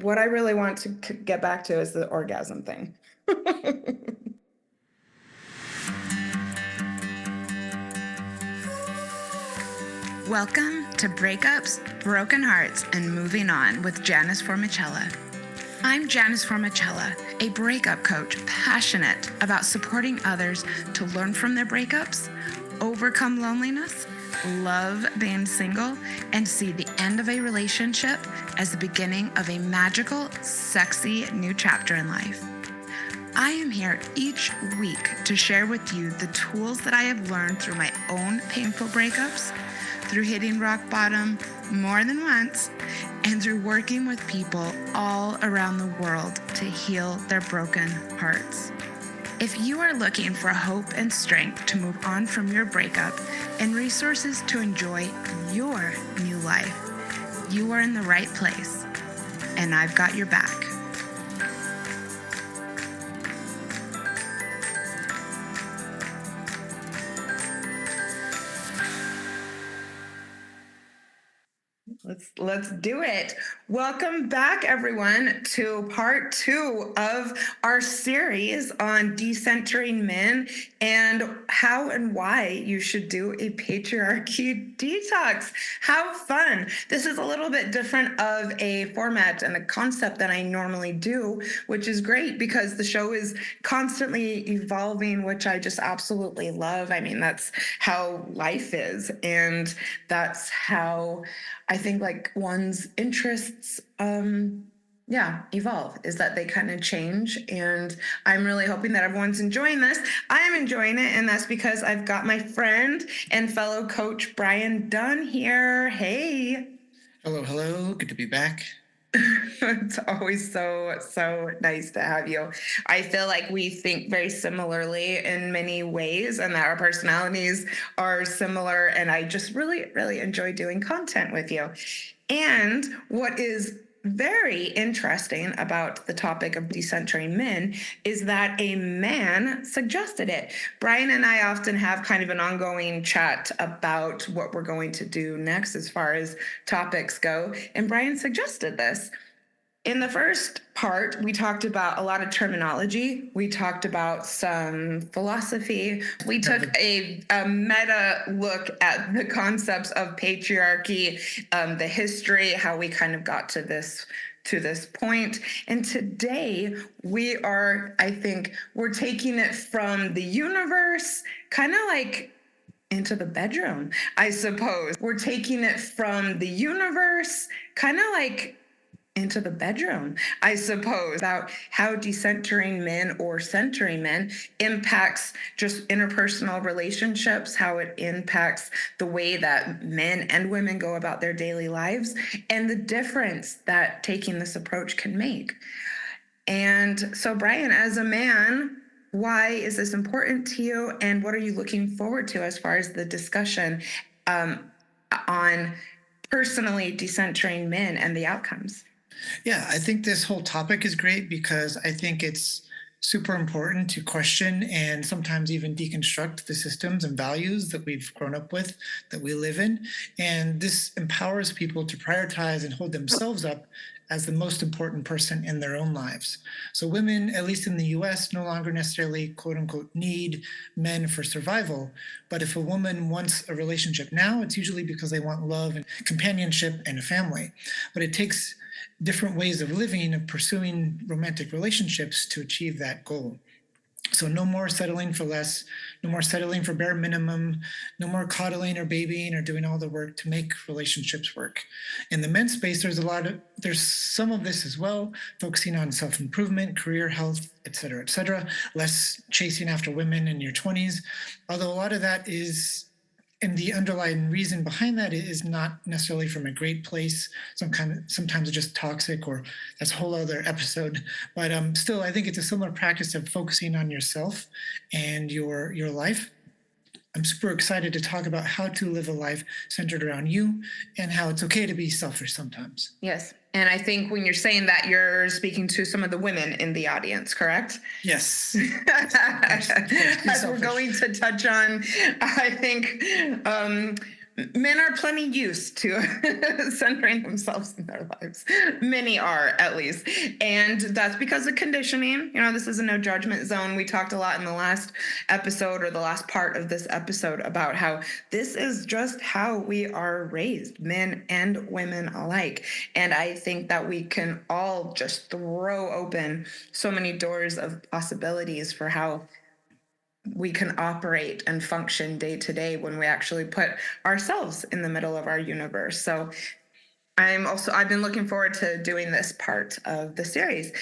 what I really want to get back to is the orgasm thing. Welcome to Breakups, Broken Hearts, and Moving On with Janice Formicella. I'm Janice Formicella, a breakup coach passionate about supporting others to learn from their breakups, overcome loneliness, love being single, and see the end of a relationship as the beginning of a magical, sexy new chapter in life. I am here each week to share with you the tools that I have learned through my own painful breakups, through hitting rock bottom more than once, and through working with people all around the world to heal their broken hearts. If you are looking for hope and strength to move on from your breakup and resources to enjoy your new life, you are in the right place, and I've got your back. Let's do it. Welcome back, everyone, to part 2 of our series on decentering men and how and why you should do a patriarchy detox. How fun. This is a little bit different of a format and a concept than I normally do, which is great because the show is constantly evolving, which I just absolutely love. I mean, that's how life is, and that's how I think like one's interests evolve, is that they kind of change. And I'm really hoping that everyone's enjoying this. I'm enjoying it, and that's because I've got my friend and fellow coach Brian Dunn here. Hey. Hello. Good to be back. It's always so nice to have you. I feel like we think very similarly in many ways, and that our personalities are similar, and I just really enjoy doing content with you. And what is very interesting about the topic of decentering men is that a man suggested it. Brian and I often have kind of an ongoing chat about what we're going to do next as far as topics go, and Brian suggested this. In the first part, we talked about a lot of terminology. We talked about some philosophy. We took a meta look at the concepts of patriarchy, the history, how we kind of got to this point. And today we're taking it from the universe, kind of like into the bedroom, I suppose. We're taking it from the universe, kind of like into the bedroom, I suppose, about how decentering men or centering men impacts just interpersonal relationships, how it impacts the way that men and women go about their daily lives, and the difference that taking this approach can make. And so, Brian, as a man, why is this important to you, and what are you looking forward to as far as the discussion on personally decentering men and the outcomes? Yeah, I think this whole topic is great because I think it's super important to question and sometimes even deconstruct the systems and values that we've grown up with, that we live in. And this empowers people to prioritize and hold themselves up as the most important person in their own lives. So women, at least in the US, no longer necessarily quote unquote need men for survival. But if a woman wants a relationship now, it's usually because they want love and companionship and a family. But it takes different ways of living and pursuing romantic relationships to achieve that goal. So no more settling for less, no more settling for bare minimum, no more coddling or babying or doing all the work to make relationships work. In the men's space, there's some of this as well, focusing on self-improvement, career health, et cetera, less chasing after women in your 20s. Although a lot of that is, and the underlying reason behind that is not necessarily from a great place. Sometimes it's just toxic, or that's a whole other episode. But still, I think it's a similar practice of focusing on yourself and your life. I'm super excited to talk about how to live a life centered around you and how it's okay to be selfish sometimes. Yes. And I think when you're saying that, you're speaking to some of the women in the audience, correct? Yes. As we're going to touch on, I think, Men are plenty used to centering themselves in their lives. Many are, at least. And that's because of conditioning. This is a no judgment zone. We talked a lot in the last episode, or the last part of this episode, about how this is just how we are raised, men and women alike. And I think that we can all just throw open so many doors of possibilities for how we can operate and function day to day when we actually put ourselves in the middle of our universe. So I've been looking forward to doing this part of the series.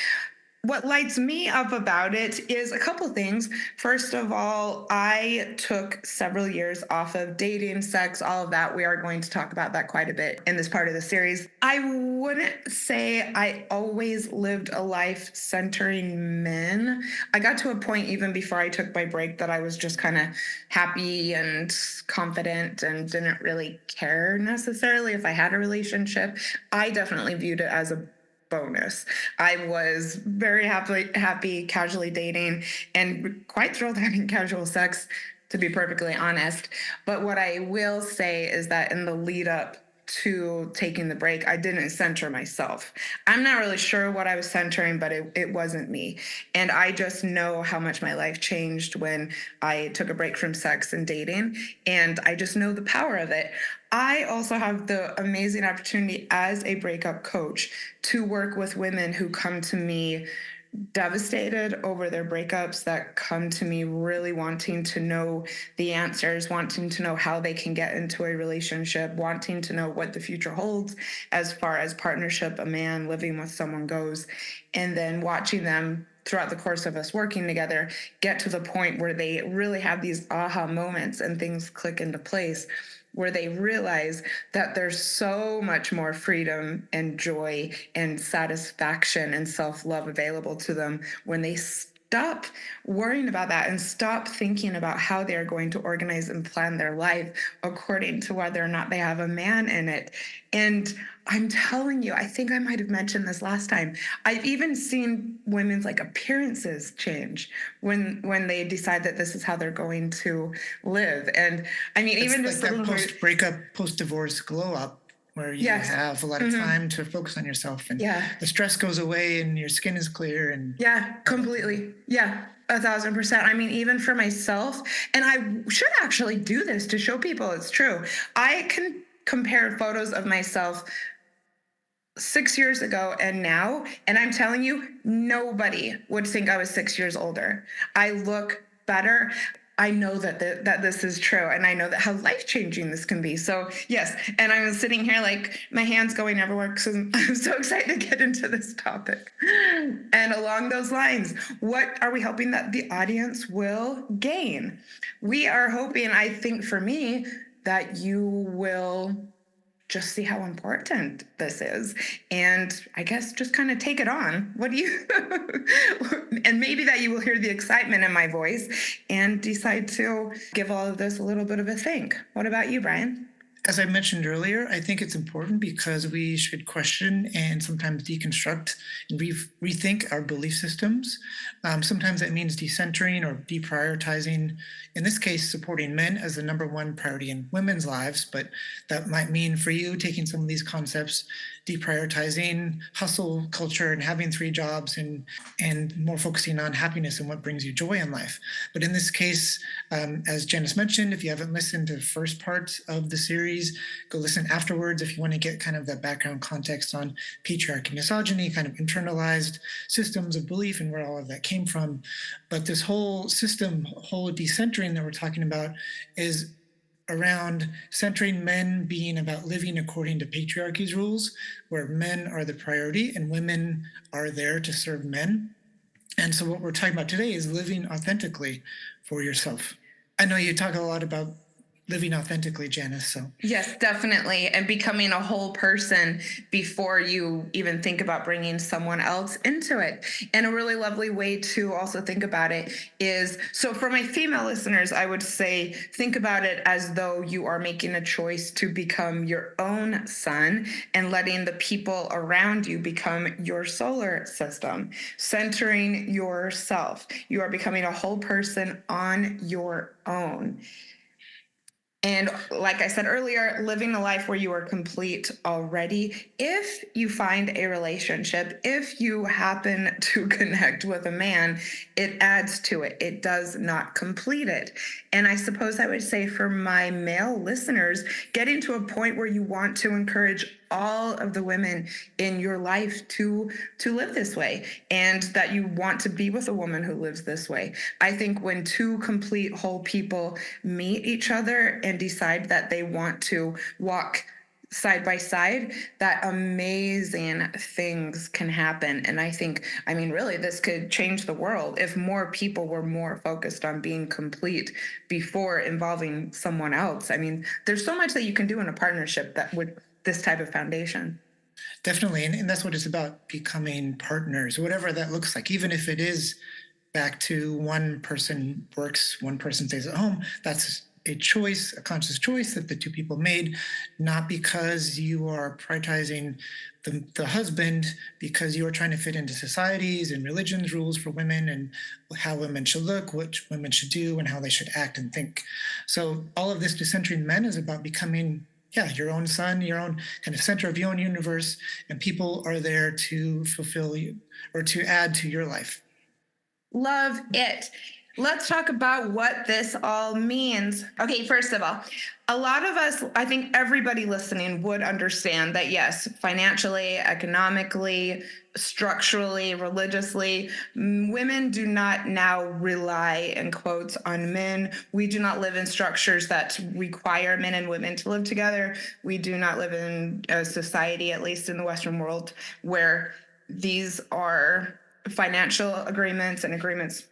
What lights me up about it is a couple things. First of all, I took several years off of dating, sex, all of that. We are going to talk about that quite a bit in this part of the series. I wouldn't say I always lived a life centering men. I got to a point even before I took my break that I was just kind of happy and confident and didn't really care necessarily if I had a relationship. I definitely viewed it as a bonus. I was very happy casually dating and quite thrilled having casual sex, to be perfectly honest. But what I will say is that in the lead up to taking the break, I didn't center myself. I'm not really sure what I was centering, but it wasn't me. And I just know how much my life changed when I took a break from sex and dating. And I just know the power of it. I also have the amazing opportunity as a breakup coach to work with women who come to me devastated over their breakups, that come to me really wanting to know the answers, wanting to know how they can get into a relationship, wanting to know what the future holds as far as partnership, a man living with someone goes, and then watching them throughout the course of us working together get to the point where they really have these aha moments and things click into place, where they realize that there's so much more freedom and joy and satisfaction and self-love available to them when they stop worrying about that and stop thinking about how they're going to organize and plan their life according to whether or not they have a man in it. And I'm telling you, I think I might have mentioned this last time, I've even seen women's appearances change when they decide that this is how they're going to live. And I mean, It's even like just that little post breakup, post divorce glow up where you yes. have a lot of time to focus on yourself, and the stress goes away and your skin is clear. And completely. Yeah. 1,000%. I mean, even for myself, and I should actually do this to show people it's true. I can compare photos of myself 6 years ago and now, and I'm telling you, nobody would think I was 6 years older. I look better. I know that this is true, and I know that how life-changing this can be. So yes, and I'm sitting here my hands going everywhere because I'm so excited to get into this topic. And along those lines, what are we hoping that the audience will gain? We are hoping, I think for me, that you will just see how important this is, and I guess just kind of take it on. What do you and maybe that you will hear the excitement in my voice and decide to give all of this a little bit of a think. What about you, Brian? As I mentioned earlier, I think it's important because we should question and sometimes deconstruct and rethink our belief systems. Sometimes that means decentering or deprioritizing, in this case, supporting men as the number one priority in women's lives. But that might mean for you taking some of these concepts, deprioritizing hustle culture and having 3 jobs, and more focusing on happiness and what brings you joy in life. But in this case, as Janice mentioned, if you haven't listened to the first part of the series, go listen afterwards if you want to get kind of that background context on patriarchy, misogyny, kind of internalized systems of belief and where all of that came from. But this whole system, whole decentering that we're talking about, is around centering men being about living according to patriarchy's rules, where men are the priority and women are there to serve men. And so what we're talking about today is living authentically for yourself. I know you talk a lot about living authentically, Janice. So yes, definitely. And becoming a whole person before you even think about bringing someone else into it. And a really lovely way to also think about it is, so for my female listeners, I would say, think about it as though you are making a choice to become your own sun and letting the people around you become your solar system, centering yourself. You are becoming a whole person on your own. And like I said earlier, living a life where you are complete already. If you find a relationship, if you happen to connect with a man, it adds to it. It does not complete it. And I suppose I would say for my male listeners, getting to a point where you want to encourage all of the women in your life to live this way, and that you want to be with a woman who lives this way. I think when two complete whole people meet each other and decide that they want to walk side by side, that amazing things can happen. And I think, I mean, really, this could change the world if more people were more focused on being complete before involving someone else. I mean, there's so much that you can do in a partnership that would this type of foundation. Definitely. And that's what it's about, becoming partners, whatever that looks like. Even if it is back to one person works, one person stays at home, that's a choice, a conscious choice that the two people made, not because you are prioritizing the husband, because you are trying to fit into societies and religions rules for women and how women should look, what women should do, and how they should act and think. So all of this Decentering Men is about becoming, yeah, your own sun, your own kind of center of your own universe, and people are there to fulfill you or to add to your life. Love it. Let's talk about what this all means. Okay, first of all, a lot of us, I think everybody listening would understand that, yes, financially, economically, structurally, religiously, women do not now rely, in quotes, on men. We do not live in structures that require men and women to live together. We do not live in a society, at least in the Western world, where these are financial agreements and agreements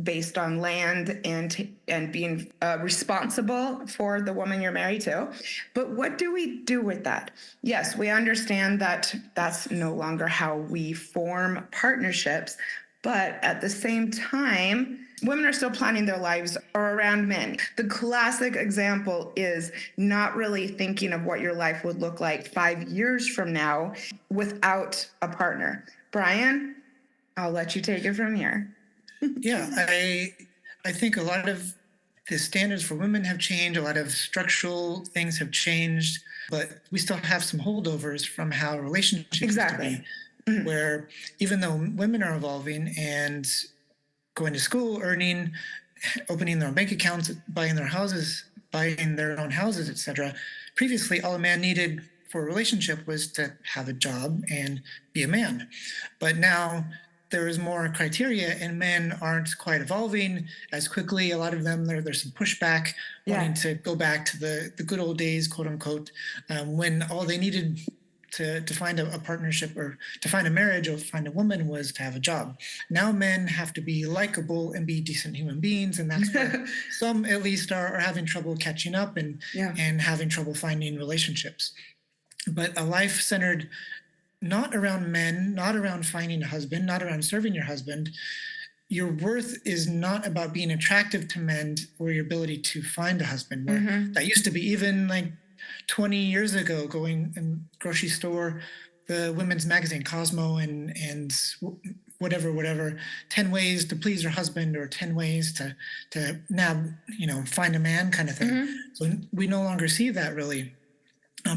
based on land and being responsible for the woman you're married to. But what do we do with that? Yes, we understand that that's no longer how we form partnerships, but at the same time, women are still planning their lives around men. The classic example is not really thinking of what your life would look like 5 years from now without a partner. Brian, I'll let you take it from here. Yeah, I think a lot of the standards for women have changed, a lot of structural things have changed, but we still have some holdovers from how relationships Exactly. used to be, where even though women are evolving and going to school, earning, opening their own bank accounts, buying their houses, buying their own houses, etc. Previously, all a man needed for a relationship was to have a job and be a man. But now there is more criteria, and men aren't quite evolving as quickly. A lot of them, there's some pushback, wanting to go back to the good old days, quote unquote, when all they needed to find a partnership or to find a marriage or find a woman was to have a job. Now men have to be likable and be decent human beings, and that's where some at least are having trouble catching up and having trouble finding relationships. But a life centered not around men, not around finding a husband, not around serving your husband. Your worth is not about being attractive to men or your ability to find a husband. Where that used to be, even like 20 years ago, going in grocery store, the women's magazine Cosmo and whatever 10 ways to please your husband, or 10 ways to now find a man, kind of thing. So we no longer see that really.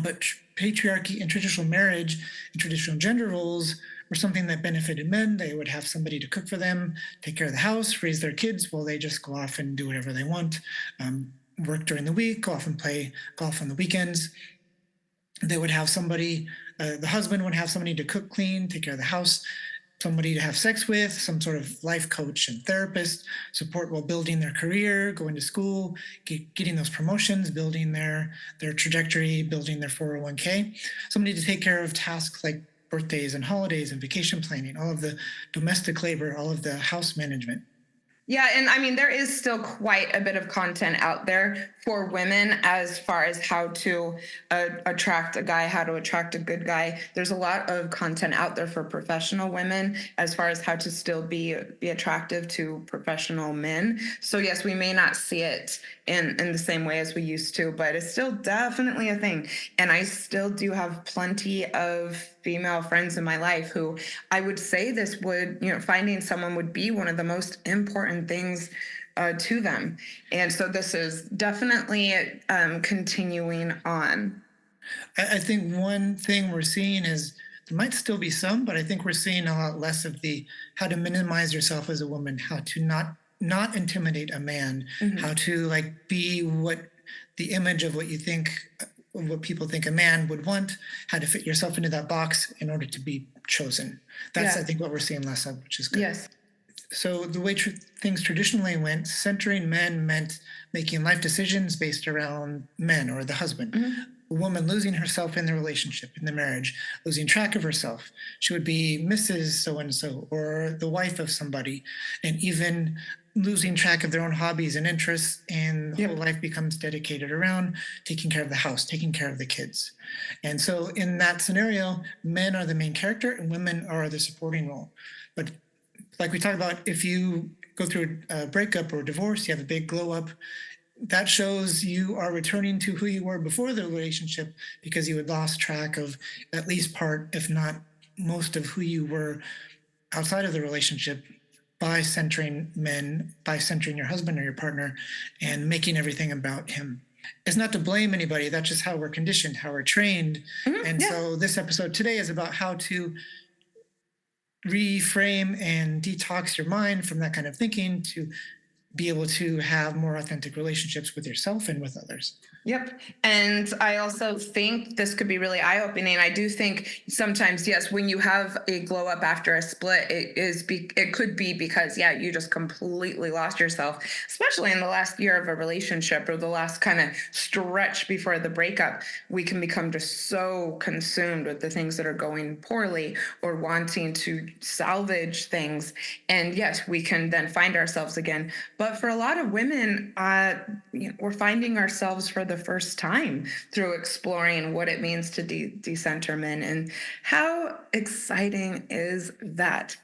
But patriarchy and traditional marriage and traditional gender roles were something that benefited men. They would have somebody to cook for them, take care of the house, raise their kids, while they just go off and do whatever they want, work during the week, go off and play golf on the weekends. They would have somebody, the husband would have somebody to cook, clean, take care of the house, somebody to have sex with, some sort of life coach and therapist, support while building their career, going to school, getting those promotions, building their trajectory, building their 401k, somebody to take care of tasks like birthdays and holidays and vacation planning, all of the domestic labor, all of the house management. Yeah, and I mean, there is still quite a bit of content out there for women as far as how to attract a guy, how to attract a good guy. There's a lot of content out there for professional women as far as how to still be attractive to professional men. So yes, we may not see it in the same way as we used to, but it's still definitely a thing. And I still do have plenty of female friends in my life who I would say this would, finding someone would be one of the most important things to them. And so this is definitely continuing on. I think one thing we're seeing is there might still be some, but I think we're seeing a lot less of the how to minimize yourself as a woman, how to not intimidate a man, how to like be what the image of what you think of what people think a man would want, how to fit yourself into that box in order to be chosen. That's I Yeah. think what we're seeing less of, which is good. Yes. So the way things traditionally went, centering men meant making life decisions based around men or the husband. A woman losing herself in the relationship, in the marriage, losing track of herself. She would be Mrs. So and so or the wife of somebody, and even losing track of their own hobbies and interests, and the whole life becomes dedicated around taking care of the house, taking care of the kids. And so in that scenario, men are the main character and women are the supporting role. But like we talked about, if you go through a breakup or a divorce, you have a big glow up. That shows you are returning to who you were before the relationship because you had lost track of at least part, if not most, of who you were outside of the relationship by centering men, by centering your husband or your partner, and making everything about him. It's not to blame anybody. That's just how we're conditioned, how we're trained. And so this episode today is about how to reframe and detox your mind from that kind of thinking to be able to have more authentic relationships with yourself and with others. Yep. And I also think this could be really eye-opening. I do think sometimes, yes, when you have a glow up after a split, it could be because, yeah, you just completely lost yourself, especially in the last year of a relationship or the last kind of stretch before the breakup. We can become just so consumed with the things that are going poorly or wanting to salvage things. And yes, we can then find ourselves again. But for a lot of women, we're finding ourselves for the first time through exploring what it means to decenter men. And how exciting is that?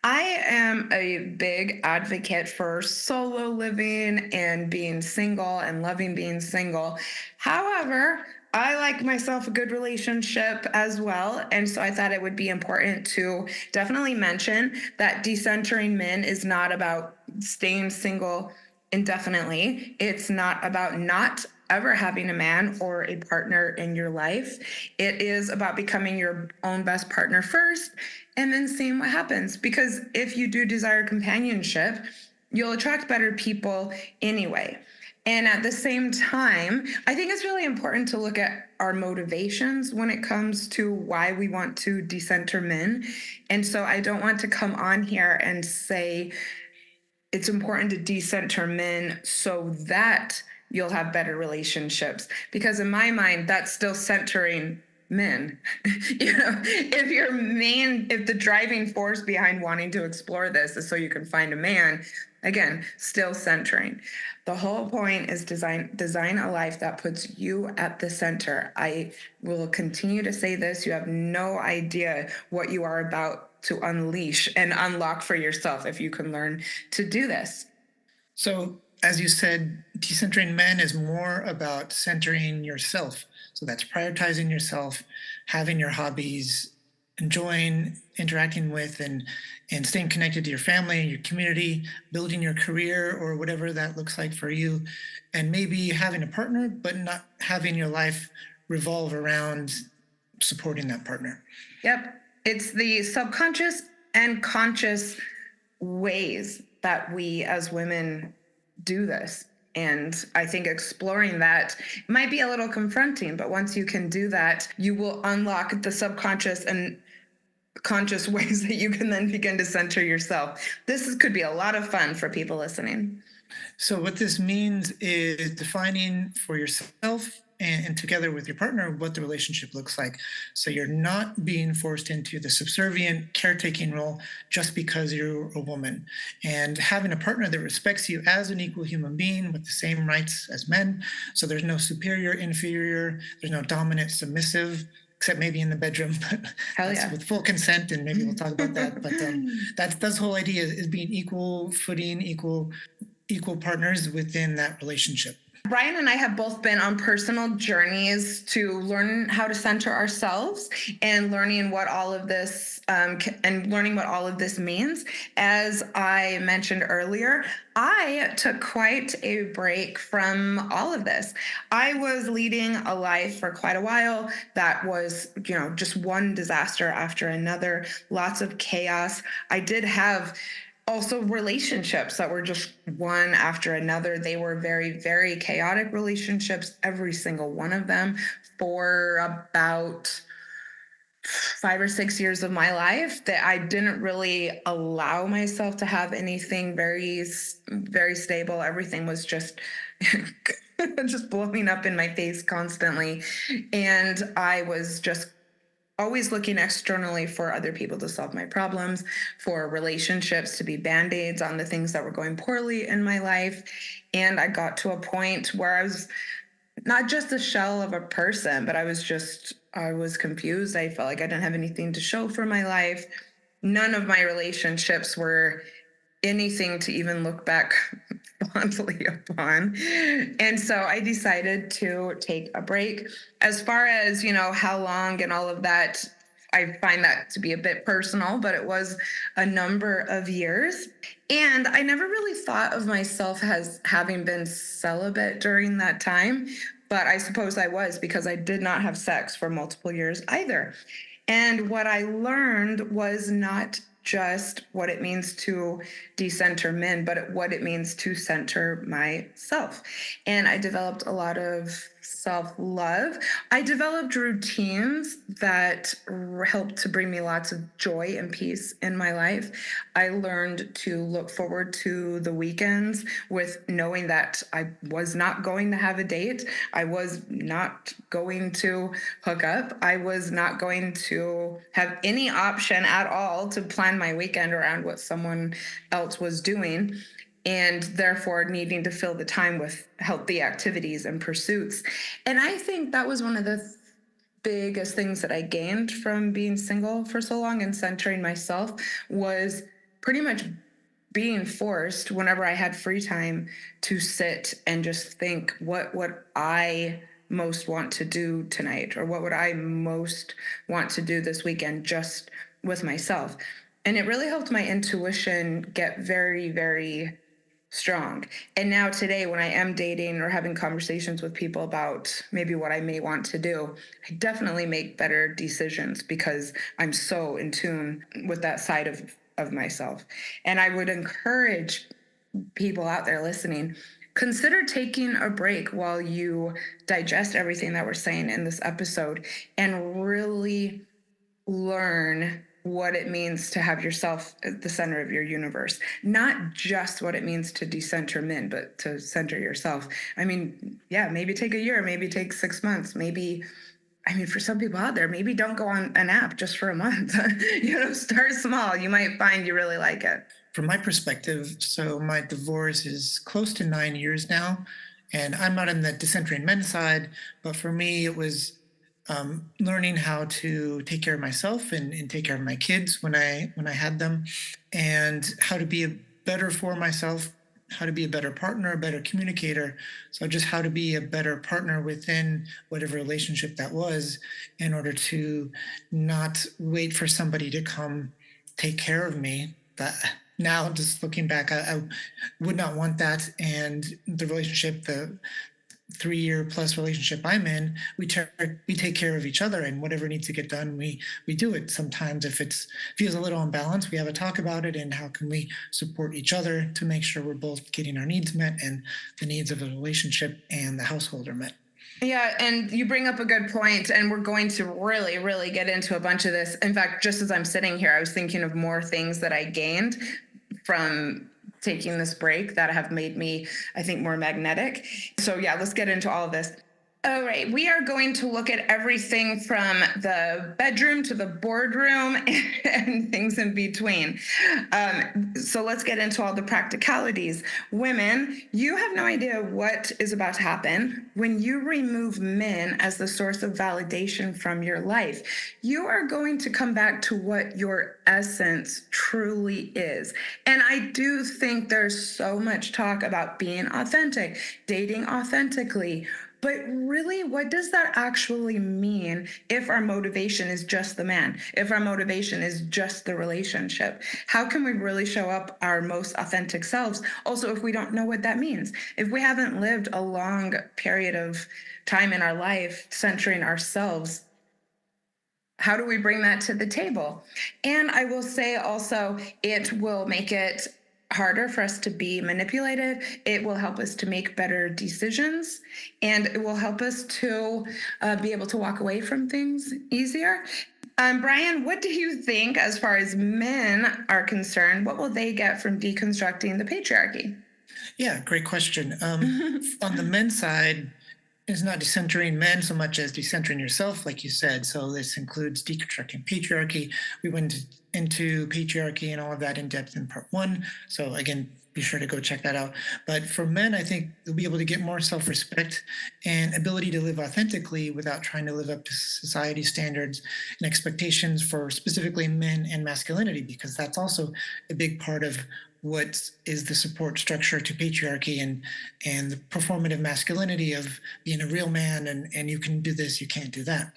I am a big advocate for solo living and being single and loving being single. However, I like myself a good relationship as well. And so I thought it would be important to definitely mention that decentering men is not about staying single indefinitely. It's not about not ever having a man or a partner in your life. It is about becoming your own best partner first and then seeing what happens. Because if you do desire companionship, you'll attract better people anyway. And at the same time, I think it's really important to look at our motivations when it comes to why we want to decenter men. And so I don't want to come on here and say it's important to decenter men so that you'll have better relationships. Because in my mind, that's still centering men. If the driving force behind wanting to explore this is so you can find a man, again, still centering. The whole point is design a life that puts you at the center. I will continue to say this. You have no idea what you are about to unleash and unlock for yourself if you can learn to do this. So, as you said, decentering men is more about centering yourself. So that's prioritizing yourself, having your hobbies, enjoying interacting with and staying connected to your family, your community, building your career or whatever that looks like for you, and maybe having a partner, but not having your life revolve around supporting that partner. Yep. It's the subconscious and conscious ways that we as women do this. And I think exploring that might be a little confronting, but once you can do that, you will unlock the subconscious and conscious ways that you can then begin to center yourself. Could be a lot of fun for people listening. So what this means is defining for yourself and together with your partner what the relationship looks like. So you're not being forced into the subservient caretaking role just because you're a woman. And having a partner that respects you as an equal human being with the same rights as men. So there's no superior, inferior, there's no dominant, submissive, except maybe in the bedroom, but that's with full consent, and maybe we'll talk about that. But that's the whole idea, is being equal footing, equal partners within that relationship. Brian and I have both been on personal journeys to learn how to center ourselves and learning what all of this means. As I mentioned earlier, I took quite a break from all of this. I was leading a life for quite a while that was, just one disaster after another, lots of chaos. I did have also relationships that were just one after another. They were very, very chaotic relationships, every single one of them, for about 5 or 6 years of my life, that I didn't really allow myself to have anything very, very stable. Everything was just just blowing up in my face constantly. And I was just always looking externally for other people to solve my problems, for relationships to be band-aids on the things that were going poorly in my life. And I got to a point where I was not just a shell of a person, but I was confused. I felt like I didn't have anything to show for my life. None of my relationships were anything to even look back fondly upon. And so I decided to take a break. As far as, how long and all of that, I find that to be a bit personal, but it was a number of years. And I never really thought of myself as having been celibate during that time, but I suppose I was, because I did not have sex for multiple years either. And what I learned was not just what it means to decenter men, but what it means to center myself. And I developed a lot of self-love. I developed routines that helped to bring me lots of joy and peace in my life. I learned to look forward to the weekends with knowing that I was not going to have a date. I was not going to hook up. I was not going to have any option at all to plan my weekend around what someone else was doing, and therefore needing to fill the time with healthy activities and pursuits. And I think that was one of the biggest things that I gained from being single for so long and centering myself, was pretty much being forced, whenever I had free time, to sit and just think, what would I most want to do tonight, or what would I most want to do this weekend, just with myself. And it really helped my intuition get very, very strong. And now today, when I am dating or having conversations with people about maybe what I may want to do, I definitely make better decisions because I'm so in tune with that side of myself. And I would encourage people out there listening, consider taking a break while you digest everything that we're saying in this episode and really learn what it means to have yourself at the center of your universe. Not just what it means to decenter men, but to center yourself. I mean, yeah, maybe take a year, maybe take 6 months, maybe, for some people out there, maybe don't go on an app just for a month. Start small. You might find you really like it. From my perspective, so my divorce is close to 9 years now, and I'm not on the decentering men side, but for me, it was learning how to take care of myself and take care of my kids when I had them, and how to be a better for myself, how to be a better partner, a better communicator. So just how to be a better partner within whatever relationship that was, in order to not wait for somebody to come take care of me. That now, just looking back, I would not want that. And the relationship, the 3 year plus relationship I'm in, we take care of each other, and whatever needs to get done, we do it. Sometimes if it feels a little unbalanced, we have a talk about it, and how can we support each other to make sure we're both getting our needs met and the needs of the relationship and the household are met. Yeah, and you bring up a good point, and we're going to really, really get into a bunch of this. In fact, just as I'm sitting here, I was thinking of more things that I gained from taking this break that have made me, I think, more magnetic. So yeah, let's get into all of this. All right, we are going to look at everything from the bedroom to the boardroom and things in between. So let's get into all the practicalities. Women, you have no idea what is about to happen when you remove men as the source of validation from your life. You are going to come back to what your essence truly is. And I do think there's so much talk about being authentic, dating authentically. But really, what does that actually mean if our motivation is just the man, if our motivation is just the relationship? How can we really show up our most authentic selves? Also, if we don't know what that means, if we haven't lived a long period of time in our life centering ourselves, how do we bring that to the table? And I will say also, it will make it harder for us to be manipulated. It will help us to make better decisions, and it will help us to be able to walk away from things easier. Brian, what do you think as far as men are concerned? What will they get from deconstructing the patriarchy? Yeah, great question. On the men's side, it's not decentering men so much as decentering yourself, like you said. So this includes deconstructing patriarchy. We went into patriarchy and all of that in depth in part one. So again, be sure to go check that out. But for men, I think they'll be able to get more self-respect and ability to live authentically without trying to live up to society standards and expectations for specifically men and masculinity, because that's also a big part of what is the support structure to patriarchy and the performative masculinity of being a real man and you can do this, you can't do that.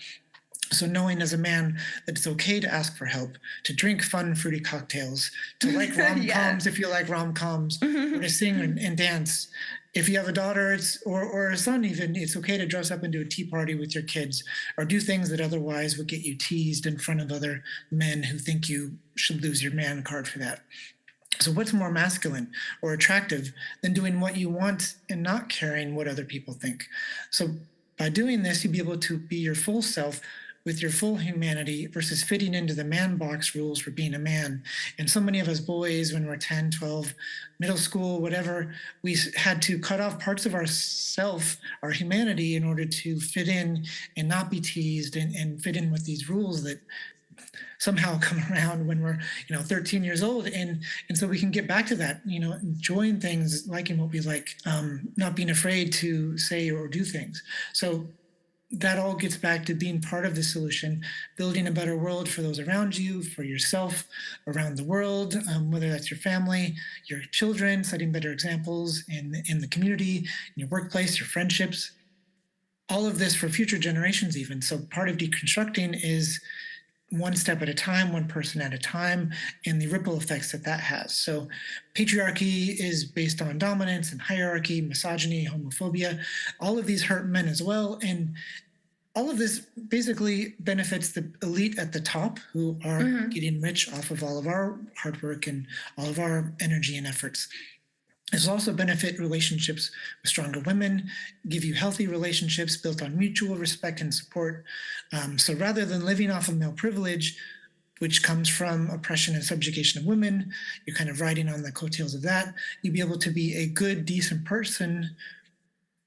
So knowing as a man that it's okay to ask for help, to drink fun, fruity cocktails, to like rom-coms Yeah. if you like rom-coms, or to sing and dance. If you have a daughter, or a son even, it's okay to dress up and do a tea party with your kids, or do things that otherwise would get you teased in front of other men who think you should lose your man card for that. So, what's more masculine or attractive than doing what you want and not caring what other people think? So, by doing this, you'll be able to be your full self with your full humanity versus fitting into the man box rules for being a man. And so many of us boys, when we're 10, 12, middle school, whatever, we had to cut off parts of our self, our humanity, in order to fit in and not be teased and fit in with these rules that somehow come around when we're 13 years old, and so we can get back to that, enjoying things, liking what we like, not being afraid to say or do things. So that all gets back to being part of the solution, building a better world for those around you, for yourself, around the world, whether that's your family, your children, setting better examples in the community, in your workplace, your friendships, all of this for future generations even. So part of deconstructing is one step at a time, one person at a time, and the ripple effects that that has. So, patriarchy is based on dominance and hierarchy, misogyny, homophobia. All of these hurt men as well. And all of this basically benefits the elite at the top who are getting rich off of all of our hard work and all of our energy and efforts. This will also benefit relationships with stronger women, give you healthy relationships built on mutual respect and support. So rather than living off of male privilege, which comes from oppression and subjugation of women, you're kind of riding on the coattails of that. You'd be able to be a good, decent person.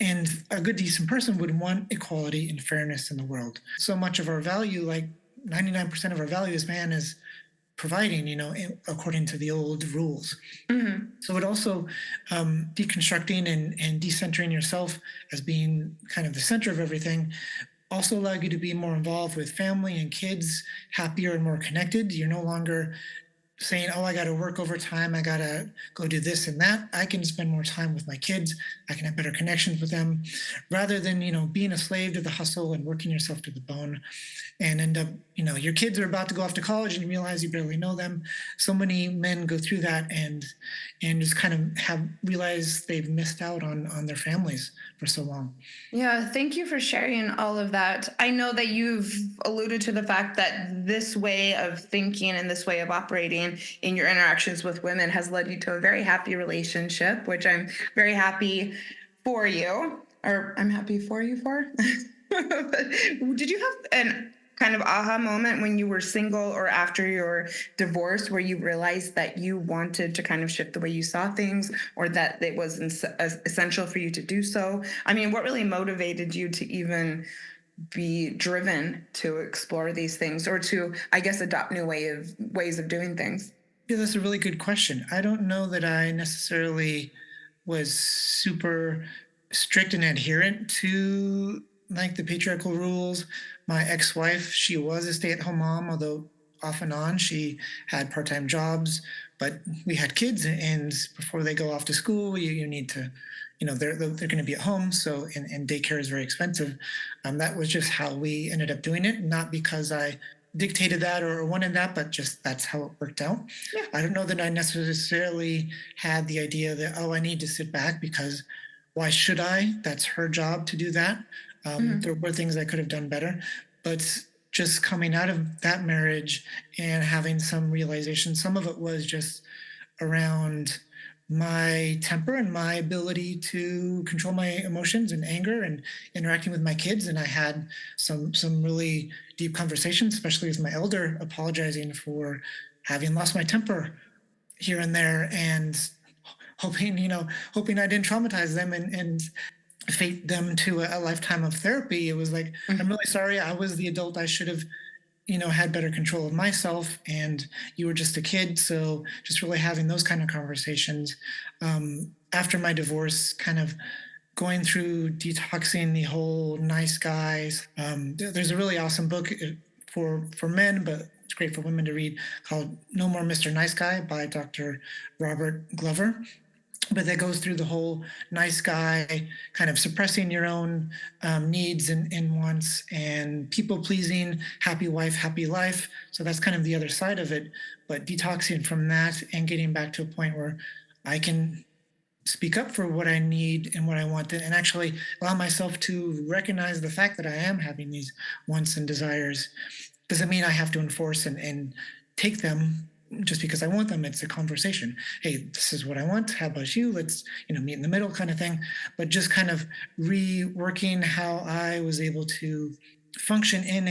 And a good, decent person would want equality and fairness in the world. So much of our value, like 99% of our value as man, is providing, according to the old rules. So it also deconstructing and decentering yourself as being kind of the center of everything also allow you to be more involved with family and kids, happier and more connected. You're no longer saying, oh, I got to work overtime, I got to go do this and that. I can spend more time with my kids. I can have better connections with them rather than, being a slave to the hustle and working yourself to the bone and end up, your kids are about to go off to college and you realize you barely know them. So many men go through that and just kind of have realized they've missed out on their families for so long. Yeah, thank you for sharing all of that. I know that you've alluded to the fact that this way of thinking and this way of operating in your interactions with women has led you to a very happy relationship, which I'm very happy for you, or I'm happy for you for. Did you have an kind of aha moment when you were single or after your divorce where you realized that you wanted to kind of shift the way you saw things or that it was essential for you to do so? I mean, what really motivated you to even be driven to explore these things or to, I guess, adopt new ways of doing things? Yeah, that's a really good question. I don't know that I necessarily was super strict and adherent to like the patriarchal rules. My ex-wife, she was a stay-at-home mom, although off and on she had part-time jobs. But we had kids, and before they go off to school, you need to, they're going to be at home. So and daycare is very expensive. That was just how we ended up doing it, not because I dictated that or wanted that, but just that's how it worked out. Yeah. I don't know that I necessarily had the idea that, oh, I need to sit back because why should I? That's her job to do that. There were things I could have done better, but just coming out of that marriage and having some realization, some of it was just around my temper and my ability to control my emotions and anger and interacting with my kids. And I had some really deep conversations, especially with my elder, apologizing for having lost my temper here and there, and hoping I didn't traumatize them and fate them to a lifetime of therapy. It was like, I'm really sorry. I was the adult. I should have had better control of myself, and you were just a kid. So just really having those kind of conversations. After my divorce, kind of going through detoxing the whole nice guys. There's a really awesome book for men, but it's great for women to read, called No More Mr. Nice Guy by Dr. Robert Glover. But that goes through the whole nice guy, kind of suppressing your own needs and wants, and people pleasing, happy wife, happy life. So that's kind of the other side of it. But detoxing from that and getting back to a point where I can speak up for what I need and what I want, and actually allow myself to recognize the fact that I am having these wants and desires. Doesn't mean I have to enforce and take them just because I want them. It's a conversation. Hey, this is what I want. How about you? Let's, meet in the middle kind of thing. But just kind of reworking how I was able to function in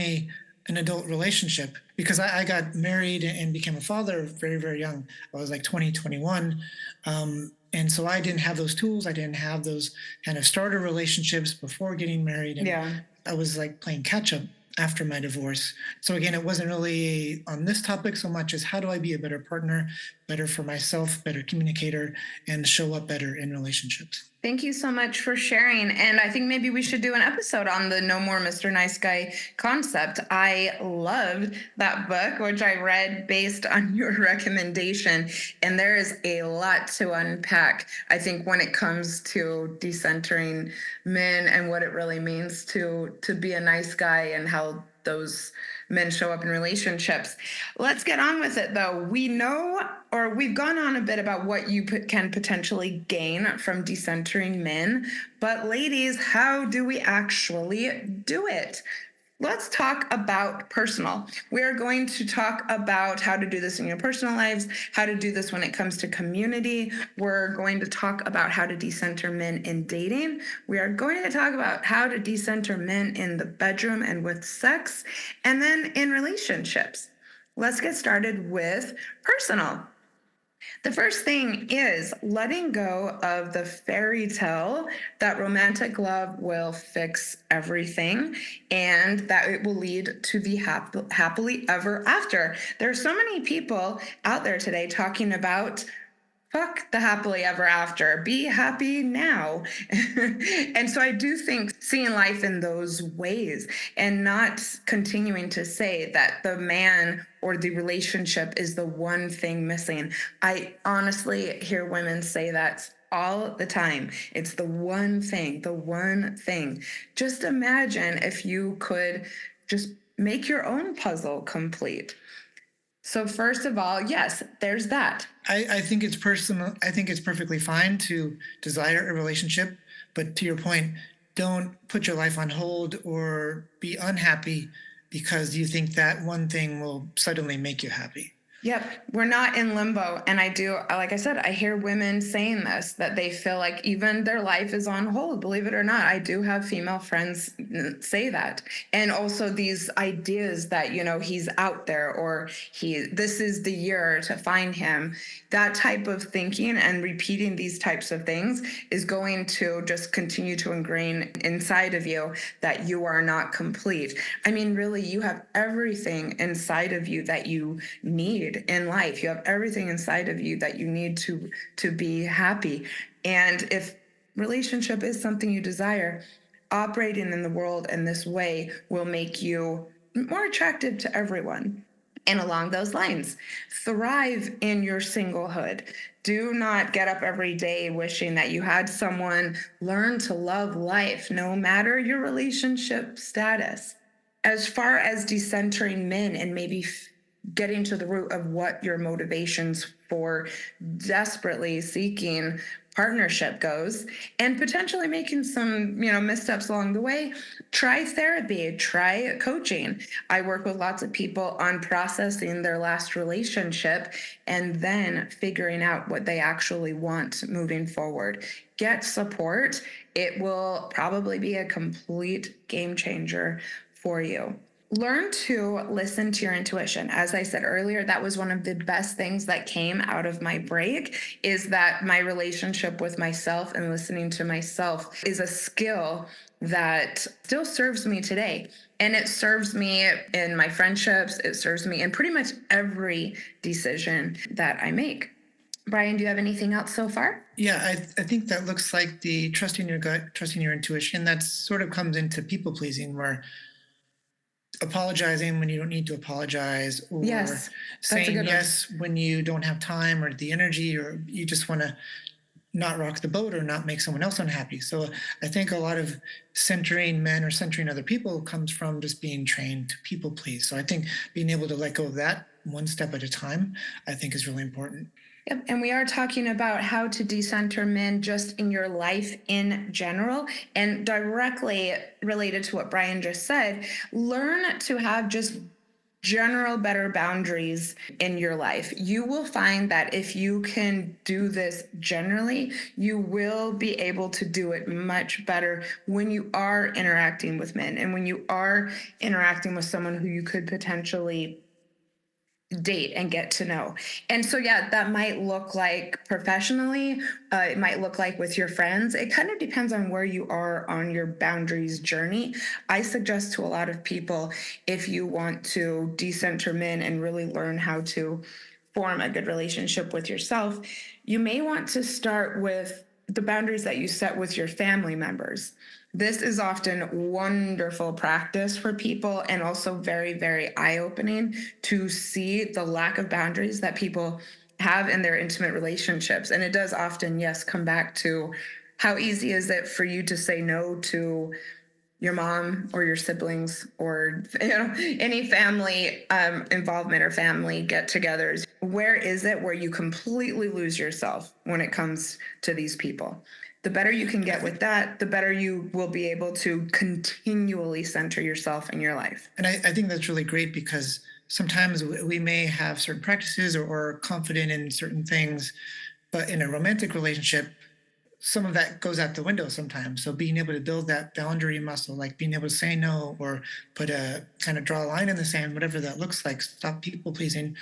an adult relationship, because I got married and became a father very, very young. I was like 20, 21. And so I didn't have those tools. I didn't have those kind of starter relationships before getting married. And Yeah. I was like playing catch up after my divorce. So again, it wasn't really on this topic so much as how do I be a better partner, better for myself, better communicator, and show up better in relationships. Thank you so much for sharing. And I think maybe we should do an episode on the No More Mr. Nice Guy concept. I loved that book, which I read based on your recommendation. And there is a lot to unpack, I think, when it comes to decentering men and what it really means to be a nice guy and how those men show up in relationships. Let's get on with it, though. We know, or we've gone on a bit about what you can potentially gain from decentering men, but ladies, how do we actually do it? Let's talk about personal. We are going to talk about how to do this in your personal lives, how to do this when it comes to community. We're going to talk about how to decenter men in dating. We are going to talk about how to decenter men in the bedroom and with sex, and then in relationships. Let's get started with personal. The first thing is letting go of the fairy tale that romantic love will fix everything and that it will lead to the happily ever after. There are so many people out there today talking about fuck the happily ever after, be happy now. And so I do think seeing life in those ways and not continuing to say that the man or the relationship is the one thing missing. I honestly hear women say that all the time. It's the one thing, the one thing. Just imagine if you could just make your own puzzle complete. So first of all, yes, there's that. I think it's personal. I think it's perfectly fine to desire a relationship, but to your point, don't put your life on hold or be unhappy because you think that one thing will suddenly make you happy. Yep, we're not in limbo. And I do, like I said, I hear women saying this, that they feel like even their life is on hold. Believe it or not, I do have female friends say that. And also these ideas that, he's out there, or this is the year to find him. That type of thinking and repeating these types of things is going to just continue to ingrain inside of you that you are not complete. I mean, really, you have everything inside of you that you need in life. You have everything inside of you that you need to be happy. And if relationship is something you desire, operating in the world in this way will make you more attractive to everyone. And along those lines, thrive in your singlehood. Do not get up every day wishing that you had someone. Learn to love life, no matter your relationship status. As far as decentering men and maybe getting to the root of what your motivations for desperately seeking partnership goes, and potentially making some missteps along the way, try therapy, try coaching. I work with lots of people on processing their last relationship and then figuring out what they actually want moving forward. Get support. It will probably be a complete game changer for you. Learn to listen to your intuition. As I said earlier, that was one of the best things that came out of my break, is that my relationship with myself and listening to myself is a skill that still serves me today. And it serves me in my friendships. It serves me in pretty much every decision that I make. Brian, do you have anything else so far? Yeah, I think that looks like the trusting your gut, trusting your intuition. That sort of comes into people pleasing, where apologizing when you don't need to apologize, or Yes, that's a saying good one. yes when you don't have time or the energy, or you just want to not rock the boat or not make someone else unhappy. So I think a lot of centering men or centering other people comes from just being trained to people please. So I think being able to let go of that one step at a time, I think, is really important. Yep. And we are talking about how to decenter men just in your life in general, and directly related to what Brian just said. Learn to have just general better boundaries in your life. You will find that if you can do this generally, you will be able to do it much better when you are interacting with men, and when you are interacting with someone who you could potentially date and get to know. And so, yeah, that might look like professionally, it might look like with your friends. It kind of depends on where you are on your boundaries journey. I suggest to a lot of people, if you want to decenter men and really learn how to form a good relationship with yourself, you may want to start with the boundaries that you set with your family members. This is often wonderful practice for people, and also very, very eye-opening to see the lack of boundaries that people have in their intimate relationships. And it does often, yes, come back to how easy is it for you to say no to your mom or your siblings, or any family involvement or family get-togethers. Where is it where you completely lose yourself when it comes to these people? The better you can get with that, the better you will be able to continually center yourself in your life. And I think that's really great, because sometimes we may have certain practices, or confident in certain things, but in a romantic relationship, some of that goes out the window sometimes. So being able to build that boundary muscle, like being able to say no, or put a kind of draw a line in the sand, whatever that looks like, stop people pleasing.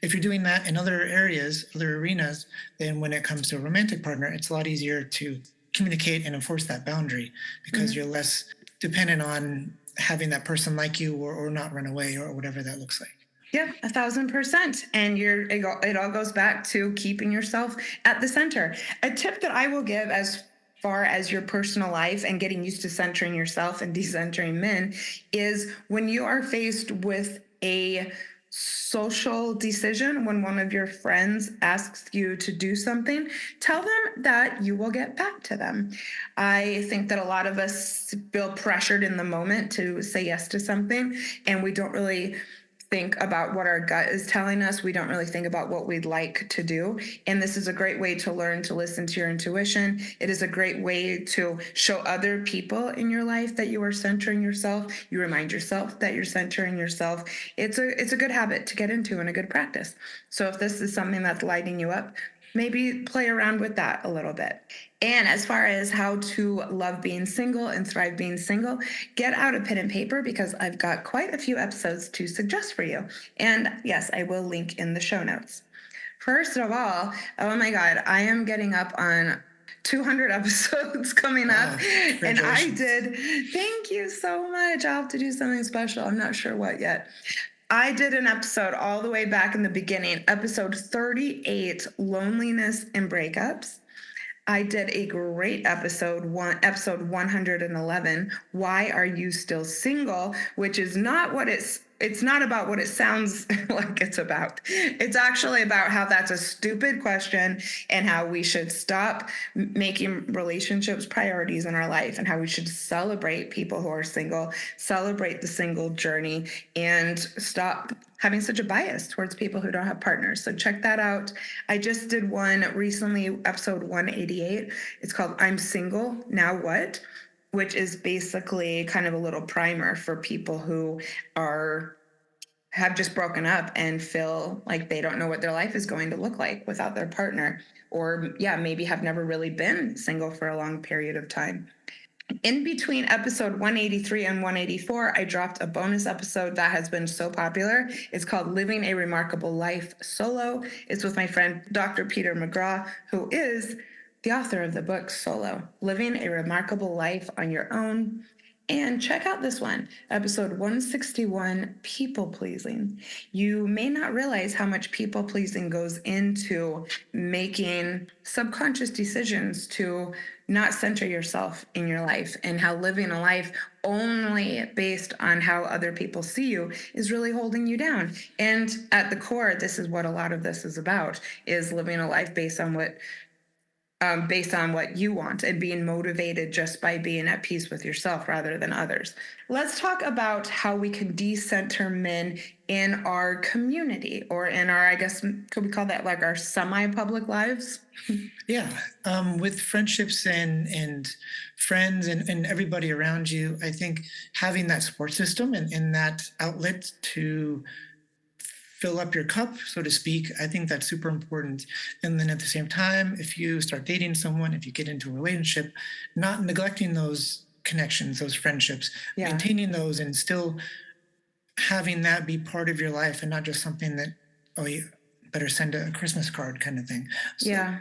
If you're doing that in other areas, other arenas, then when it comes to a romantic partner, it's a lot easier to communicate and enforce that boundary, because you're less dependent on having that person like you, or not run away, or whatever that looks like. Yeah, 1,000%. And it all goes back to keeping yourself at the center. A tip that I will give as far as your personal life and getting used to centering yourself and decentering men is, when you are faced with a social decision, when one of your friends asks you to do something, tell them that you will get back to them. I think that a lot of us feel pressured in the moment to say yes to something, and we don't really think about what our gut is telling us. We don't really think about what we'd like to do. And this is a great way to learn to listen to your intuition. It is a great way to show other people in your life that you are centering yourself. You remind yourself that you're centering yourself. It's a good habit to get into and a good practice. So if this is something that's lighting you up, maybe play around with that a little bit. And as far as how to love being single and thrive being single, get out a pen and paper because I've got quite a few episodes to suggest for you. And yes, I will link in the show notes. First of all, oh my God, I am getting up on 200 episodes coming up. And I did, thank you so much. I'll have to do something special. I'm not sure what yet. I did an episode all the way back in the beginning, episode 38, Loneliness and Breakups. I did a great episode 111, Why Are You Still Single? Which is not what it's not about what it sounds like it's about. It's actually about how that's a stupid question and how we should stop making relationships priorities in our life and how we should celebrate people who are single, celebrate the single journey, and stop having such a bias towards people who don't have partners. So check that out. I just did one recently, episode 188. It's called I'm Single, Now What? Which is basically kind of a little primer for people who have just broken up and feel like they don't know what their life is going to look like without their partner, or maybe have never really been single for a long period of time. In between episode 183 and 184, I dropped a bonus episode that has been so popular. It's called Living a Remarkable Life Solo. It's with my friend Dr. Peter McGraw, who is the author of the book Solo, Living a Remarkable Life on Your Own. And check out this one, episode 161, People Pleasing. You may not realize how much people pleasing goes into making subconscious decisions to not center yourself in your life, and how living a life only based on how other people see you is really holding you down. And at the core, this is what a lot of this is about, is living a life based on what you want and being motivated just by being at peace with yourself rather than others. Let's talk about how we can decenter men in our community, or in our, I guess, could we call that like our semi-public lives? Yeah, with friendships and friends and everybody around you, I think having that support system and that outlet to fill up your cup, so to speak, I think that's super important. And then at the same time, if you start dating someone, if you get into a relationship, not neglecting those connections, those friendships, maintaining those, and still having that be part of your life and not just something that, oh, you better send a Christmas card kind of thing. So,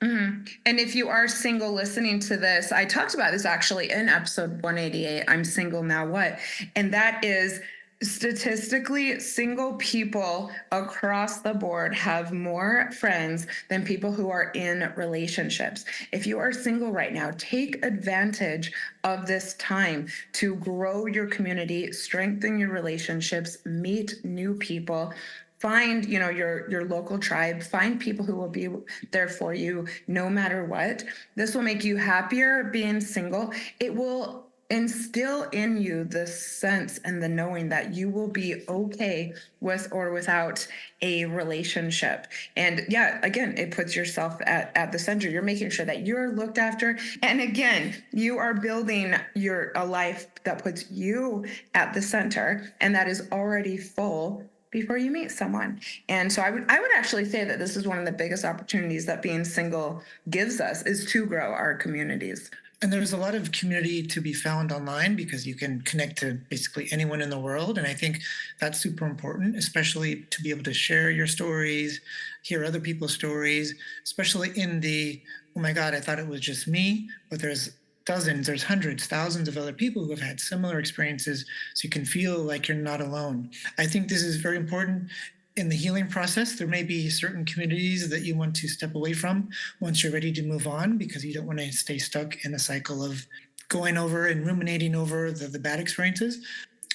Mm-hmm. And if you are single listening to this, I talked about this actually in episode 188, I'm Single, Now What? And that is, statistically, single people across the board have more friends than people who are in relationships. If you are single right now, take advantage of this time to grow your community, strengthen your relationships, meet new people. Find, your local tribe, find people who will be there for you no matter what. This will make you happier being single. It will instill in you the sense and the knowing that you will be okay with or without a relationship. And again, it puts yourself at the center. You're making sure that you're looked after. And again, you are building a life that puts you at the center and that is already full before you meet someone. And so I would actually say that this is one of the biggest opportunities that being single gives us, is to grow our communities. And there's a lot of community to be found online because you can connect to basically anyone in the world. And I think that's super important, especially to be able to share your stories, hear other people's stories, especially in the, oh my God, I thought it was just me, but there's dozens, there's hundreds, thousands of other people who have had similar experiences, so you can feel like you're not alone. I think this is very important in the healing process. There may be certain communities that you want to step away from once you're ready to move on, because you don't want to stay stuck in a cycle of going over and ruminating over the bad experiences.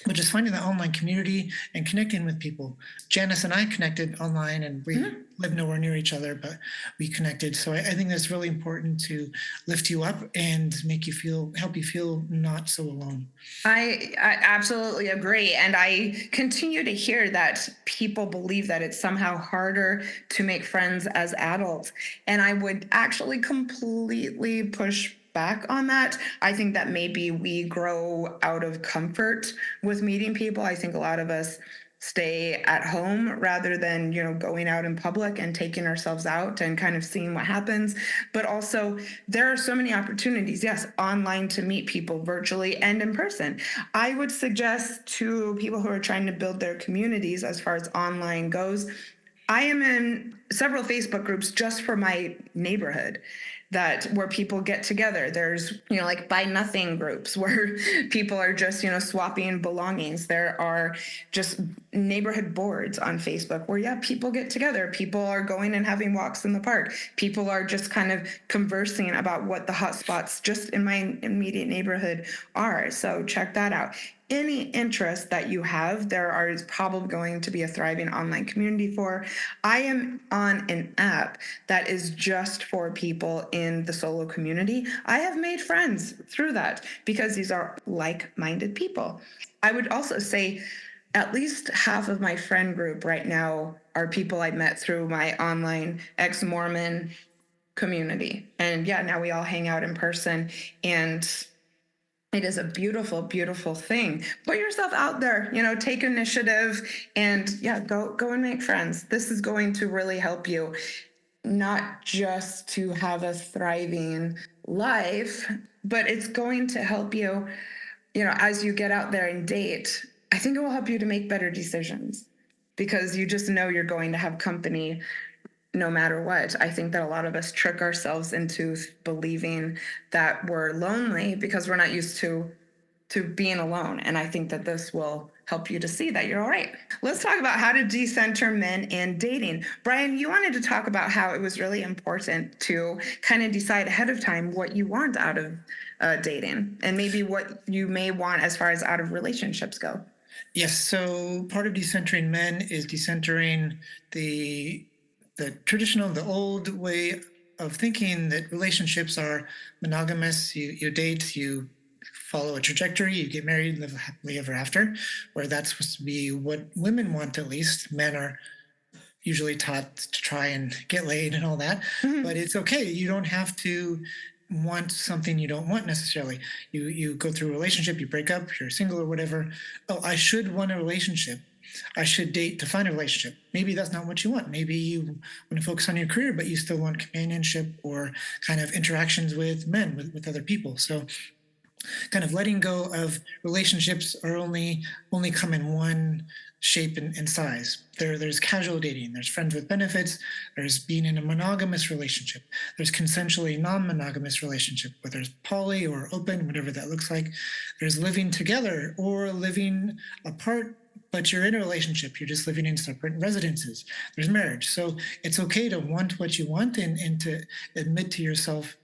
but just finding that online community and connecting with people. Janice and I connected online, and we live nowhere near each other, but we connected. So I think that's really important to lift you up and help you feel not so alone. I absolutely agree. And I continue to hear that people believe that it's somehow harder to make friends as adults. And I would actually completely push back on that. I think that maybe we grow out of comfort with meeting people. I think a lot of us stay at home rather than going out in public and taking ourselves out and kind of seeing what happens. But also there are so many opportunities, yes, online, to meet people virtually and in person. I would suggest to people who are trying to build their communities as far as online goes, I am in several Facebook groups just for my neighborhood, that where people get together. There's like buy nothing groups where people are just swapping belongings. There are just neighborhood boards on Facebook where people get together. People are going and having walks in the park. People are just kind of conversing about what the hot spots just in my immediate neighborhood are. So check that out. Any interest that you have, there is probably going to be a thriving online community for. I am on an app that is just for people in the solo community. I have made friends through that because these are like-minded people. I would also say at least half of my friend group right now are people I met through my online ex-Mormon community. And now we all hang out in person, and it is a beautiful, beautiful thing. Put yourself out there, take initiative, and go and make friends. This is going to really help you, not just to have a thriving life, but it's going to help you, as you get out there and date. I think it will help you to make better decisions because you just know you're going to have company no matter what. I think that a lot of us trick ourselves into believing that we're lonely because we're not used to being alone. And I think that this will help you to see that you're all right. Let's talk about how to decenter men in dating. Brian, you wanted to talk about how it was really important to kind of decide ahead of time what you want out of dating and maybe what you may want as far as out of relationships go. Yes. So part of decentering men is decentering the traditional, the old way of thinking that relationships are monogamous. You date, you follow a trajectory, you get married, live happily ever after, where that's supposed to be what women want. At least men are usually taught to try and get laid and all that. But it's okay. You don't have to want something you don't want necessarily. You go through a relationship, you break up, you're single or whatever. Oh, I should want a relationship. I should date to find a relationship. Maybe that's not what you want. Maybe you want to focus on your career, but you still want companionship or kind of interactions with men, with other people. So kind of letting go of relationships are only come in one shape and size. There's casual dating, there's friends with benefits, there's being in a monogamous relationship, there's consensually non-monogamous relationship, whether it's poly or open, whatever that looks like. There's living together or living apart, but you're in a relationship, you're just living in separate residences. There's marriage. So it's okay to want what you want and to admit to yourself,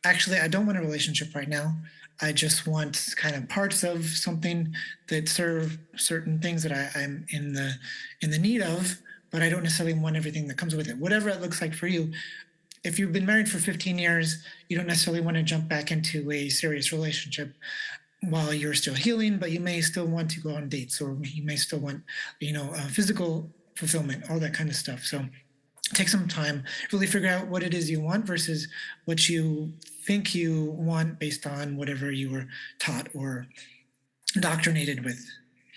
actually, I don't want a relationship right now. I just want kind of parts of something that serve certain things that I'm in the need of, but I don't necessarily want everything that comes with it. Whatever it looks like for you. If you've been married for 15 years, you don't necessarily want to jump back into a serious relationship while you're still healing, but you may still want to go on dates, or you may still want, physical fulfillment, all that kind of stuff. So take some time, really figure out what it is you want versus what you think you want based on whatever you were taught or indoctrinated with.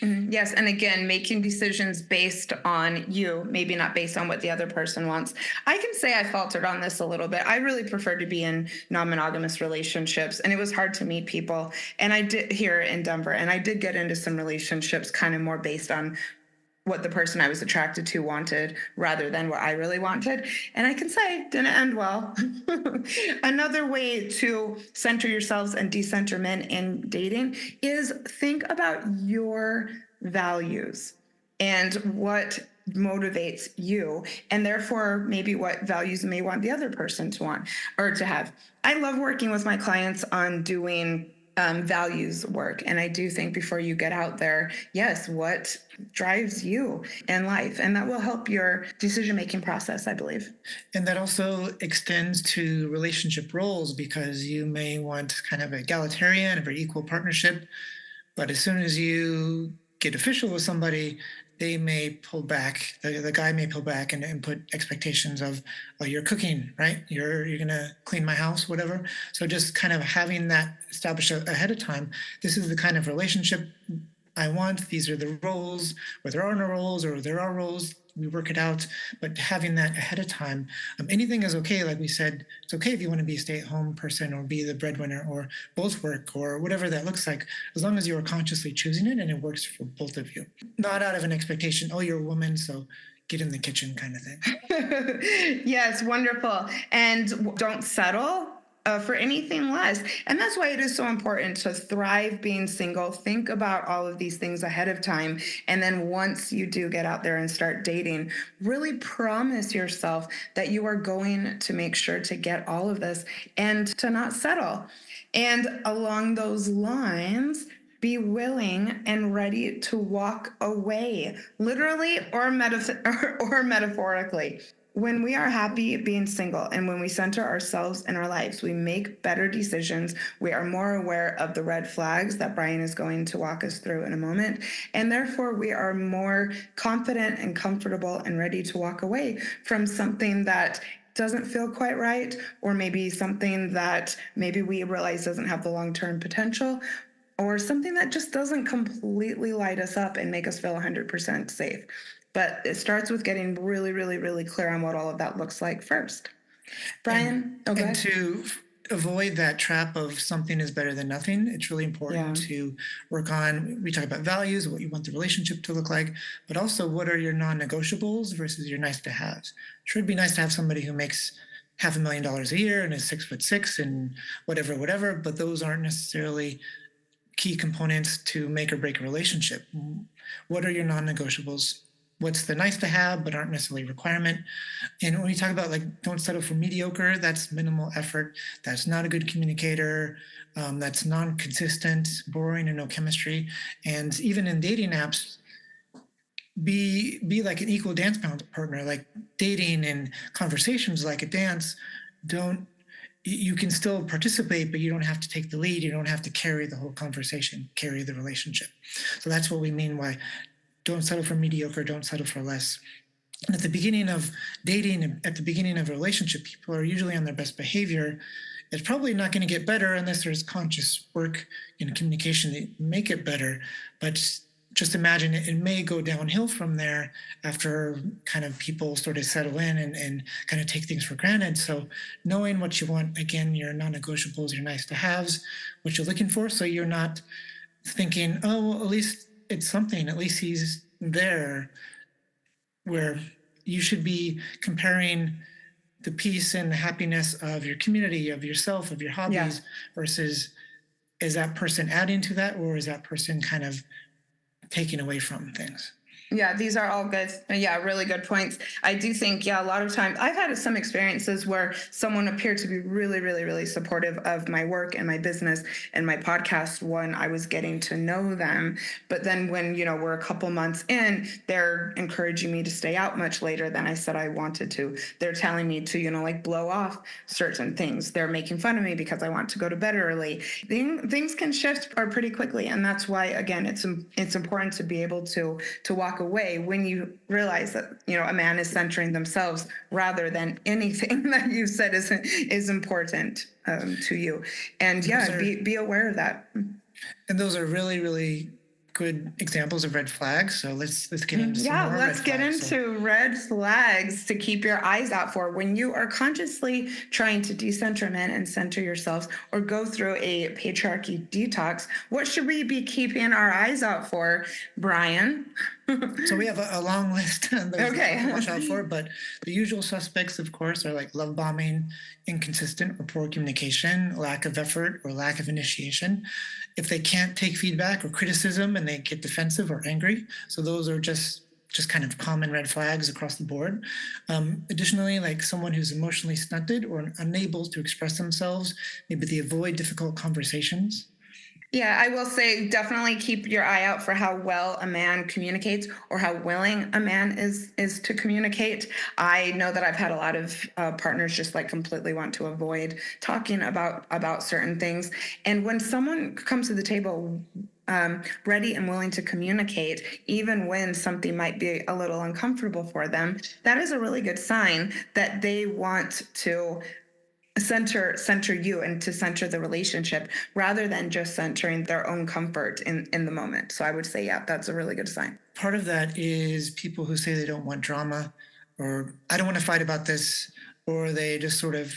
Yes. And again, making decisions based on you, maybe not based on what the other person wants. I can say I faltered on this a little bit. I really prefer to be in non-monogamous relationships, and it was hard to meet people. And I did here in Denver, and I did get into some relationships kind of more based on what the person I was attracted to wanted rather than what I really wanted. And I can say didn't end well. Another way to center yourselves and decenter men in dating is think about your values and what motivates you, and therefore maybe what values you may want the other person to want or to have. I love working with my clients on doing values work. And I do think before you get out there, yes, what drives you in life? And that will help your decision making process, I believe. And that also extends to relationship roles because you may want kind of egalitarian, a very equal partnership. But as soon as you get official with somebody, they may pull back. The guy may pull back and put expectations of, oh, you're cooking, right? You're gonna clean my house, whatever. So just kind of having that established ahead of time. This is the kind of relationship I want. These are the roles, or there are no roles, or there are roles. We work it out, but having that ahead of time, anything is okay. Like we said, it's okay if you want to be a stay-at-home person or be the breadwinner or both work or whatever that looks like, as long as you are consciously choosing it and it works for both of you, not out of an expectation. Oh, you're a woman, so get in the kitchen, kind of thing. Yes, wonderful. And don't settle for anything less. And that's why it is so important to thrive being single. Think about all of these things ahead of time. And then once you do get out there and start dating, really promise yourself that you are going to make sure to get all of this and to not settle. And along those lines, be willing and ready to walk away, literally or metaphorically. When we are happy being single and when we center ourselves in our lives, we make better decisions. We are more aware of the red flags that Brian is going to walk us through in a moment. And therefore, we are more confident and comfortable and ready to walk away from something that doesn't feel quite right, or maybe something that maybe we realize doesn't have the long-term potential, or something that just doesn't completely light us up and make us feel 100% safe. But it starts with getting really, really, really clear on what all of that looks like first. Brian, and to avoid that trap of something is better than nothing, it's really important to work on, we talk about values, what you want the relationship to look like, but also what are your non-negotiables versus your nice to haves. Sure, it'd be nice to have somebody who makes $500,000 a year and is 6'6" and whatever, but those aren't necessarily key components to make or break a relationship. What are your non-negotiables? What's the nice to have but aren't necessarily a requirement? And when we talk about like don't settle for mediocre, that's minimal effort. That's not a good communicator. That's non-consistent, boring, and no chemistry. And even in dating apps, be like an equal dance partner. Like dating and conversations like a dance. You can still participate, but you don't have to take the lead. You don't have to carry the whole conversation, carry the relationship. So that's what we mean by don't settle for mediocre, don't settle for less. And at the beginning of dating, at the beginning of a relationship, people are usually on their best behavior. It's probably not going to get better unless there's conscious work in communication to make it better. But just imagine it may go downhill from there after kind of people sort of settle in and kind of take things for granted. So knowing what you want, again, your non-negotiables, your nice to haves, what you're looking for. So you're not thinking, oh, well, at least it's something, at least he's there, where you should be comparing the peace and the happiness of your community, of yourself, of your hobbies, versus is that person adding to that or is that person kind of taking away from things? Yeah, these are all good. Yeah, really good points. I do think, a lot of times I've had some experiences where someone appeared to be really, really, really supportive of my work and my business and my podcast when I was getting to know them. But then when, we're a couple months in, they're encouraging me to stay out much later than I said I wanted to. They're telling me to, like blow off certain things. They're making fun of me because I want to go to bed early. Things can shift pretty quickly. And that's why, again, it's important to be able to walk away when you realize that a man is centering themselves rather than anything that you said is important to you, and be aware of that. And those are really, really good examples of red flags. So let's get into some more let's get into red flags to keep your eyes out for when you are consciously trying to decenter men and center yourselves or go through a patriarchy detox. What should we be keeping our eyes out for, Brian? So we have a long list that to watch out for, but the usual suspects, of course, are like love bombing, inconsistent or poor communication, lack of effort or lack of initiation. If they can't take feedback or criticism and they get defensive or angry, so those are just kind of common red flags across the board. Additionally, like someone who's emotionally stunted or unable to express themselves, maybe they avoid difficult conversations. Yeah, I will say definitely keep your eye out for how well a man communicates or how willing a man is to communicate. I know that I've had a lot of partners just like completely want to avoid talking about certain things. And when someone comes to the table ready and willing to communicate, even when something might be a little uncomfortable for them, that is a really good sign that they want to center you and to center the relationship rather than just centering their own comfort in the moment. So I would say, yeah, that's a really good sign. Part of that is people who say they don't want drama, or I don't want to fight about this, or they just sort of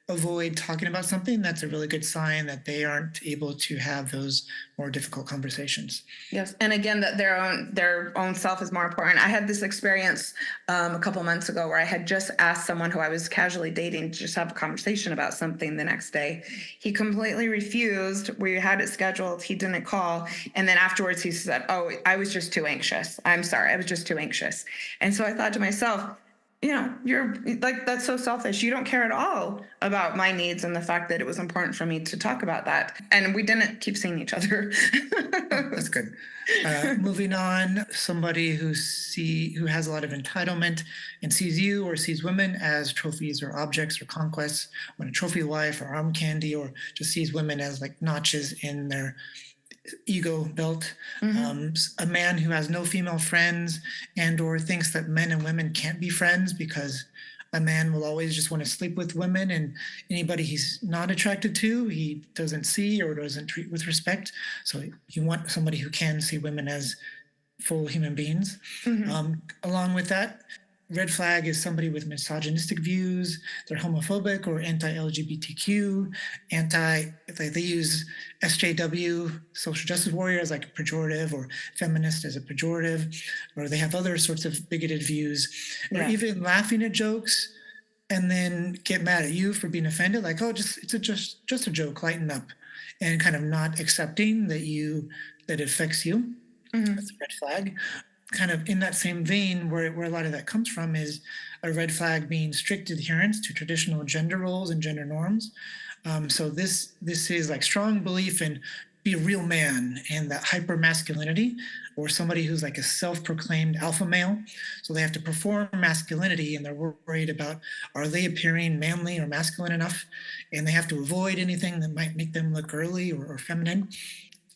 avoid talking about something. That's a really good sign that they aren't able to have those more difficult conversations. Yes, and again, that their own self is more important. I had this experience a couple months ago where I had just asked someone who I was casually dating to just have a conversation about something the next day. He completely refused. We had it scheduled. He didn't call, and then afterwards he said, "Oh, I was just too anxious. I'm sorry, I was just too anxious." And so I thought to myself, you're like, that's so selfish. You don't care at all about my needs and the fact that it was important for me to talk about that. And we didn't keep seeing each other. Oh, that's good. Moving on, somebody who has a lot of entitlement and sees you or sees women as trophies or objects or conquests, want a trophy wife or arm candy, or just sees women as like notches in their ego belt. A man who has no female friends and or thinks that men and women can't be friends because a man will always just want to sleep with women, and anybody he's not attracted to he doesn't see or doesn't treat with respect. So you want somebody who can see women as full human beings. Along with that, red flag is somebody with misogynistic views. They're homophobic or anti-LGBTQ, they use SJW, social justice warrior, as like a pejorative, or feminist as a pejorative, or they have other sorts of bigoted views, or even laughing at jokes and then get mad at you for being offended, like, oh, just a joke, lighten up, and kind of not accepting that it affects you. That's a red flag. Kind of in that same vein, where a lot of that comes from, is a red flag being strict adherence to traditional gender roles and gender norms. So this is like strong belief in be a real man and that hyper masculinity, or somebody who's like a self-proclaimed alpha male. So they have to perform masculinity, and they're worried about, are they appearing manly or masculine enough, and they have to avoid anything that might make them look girly or feminine.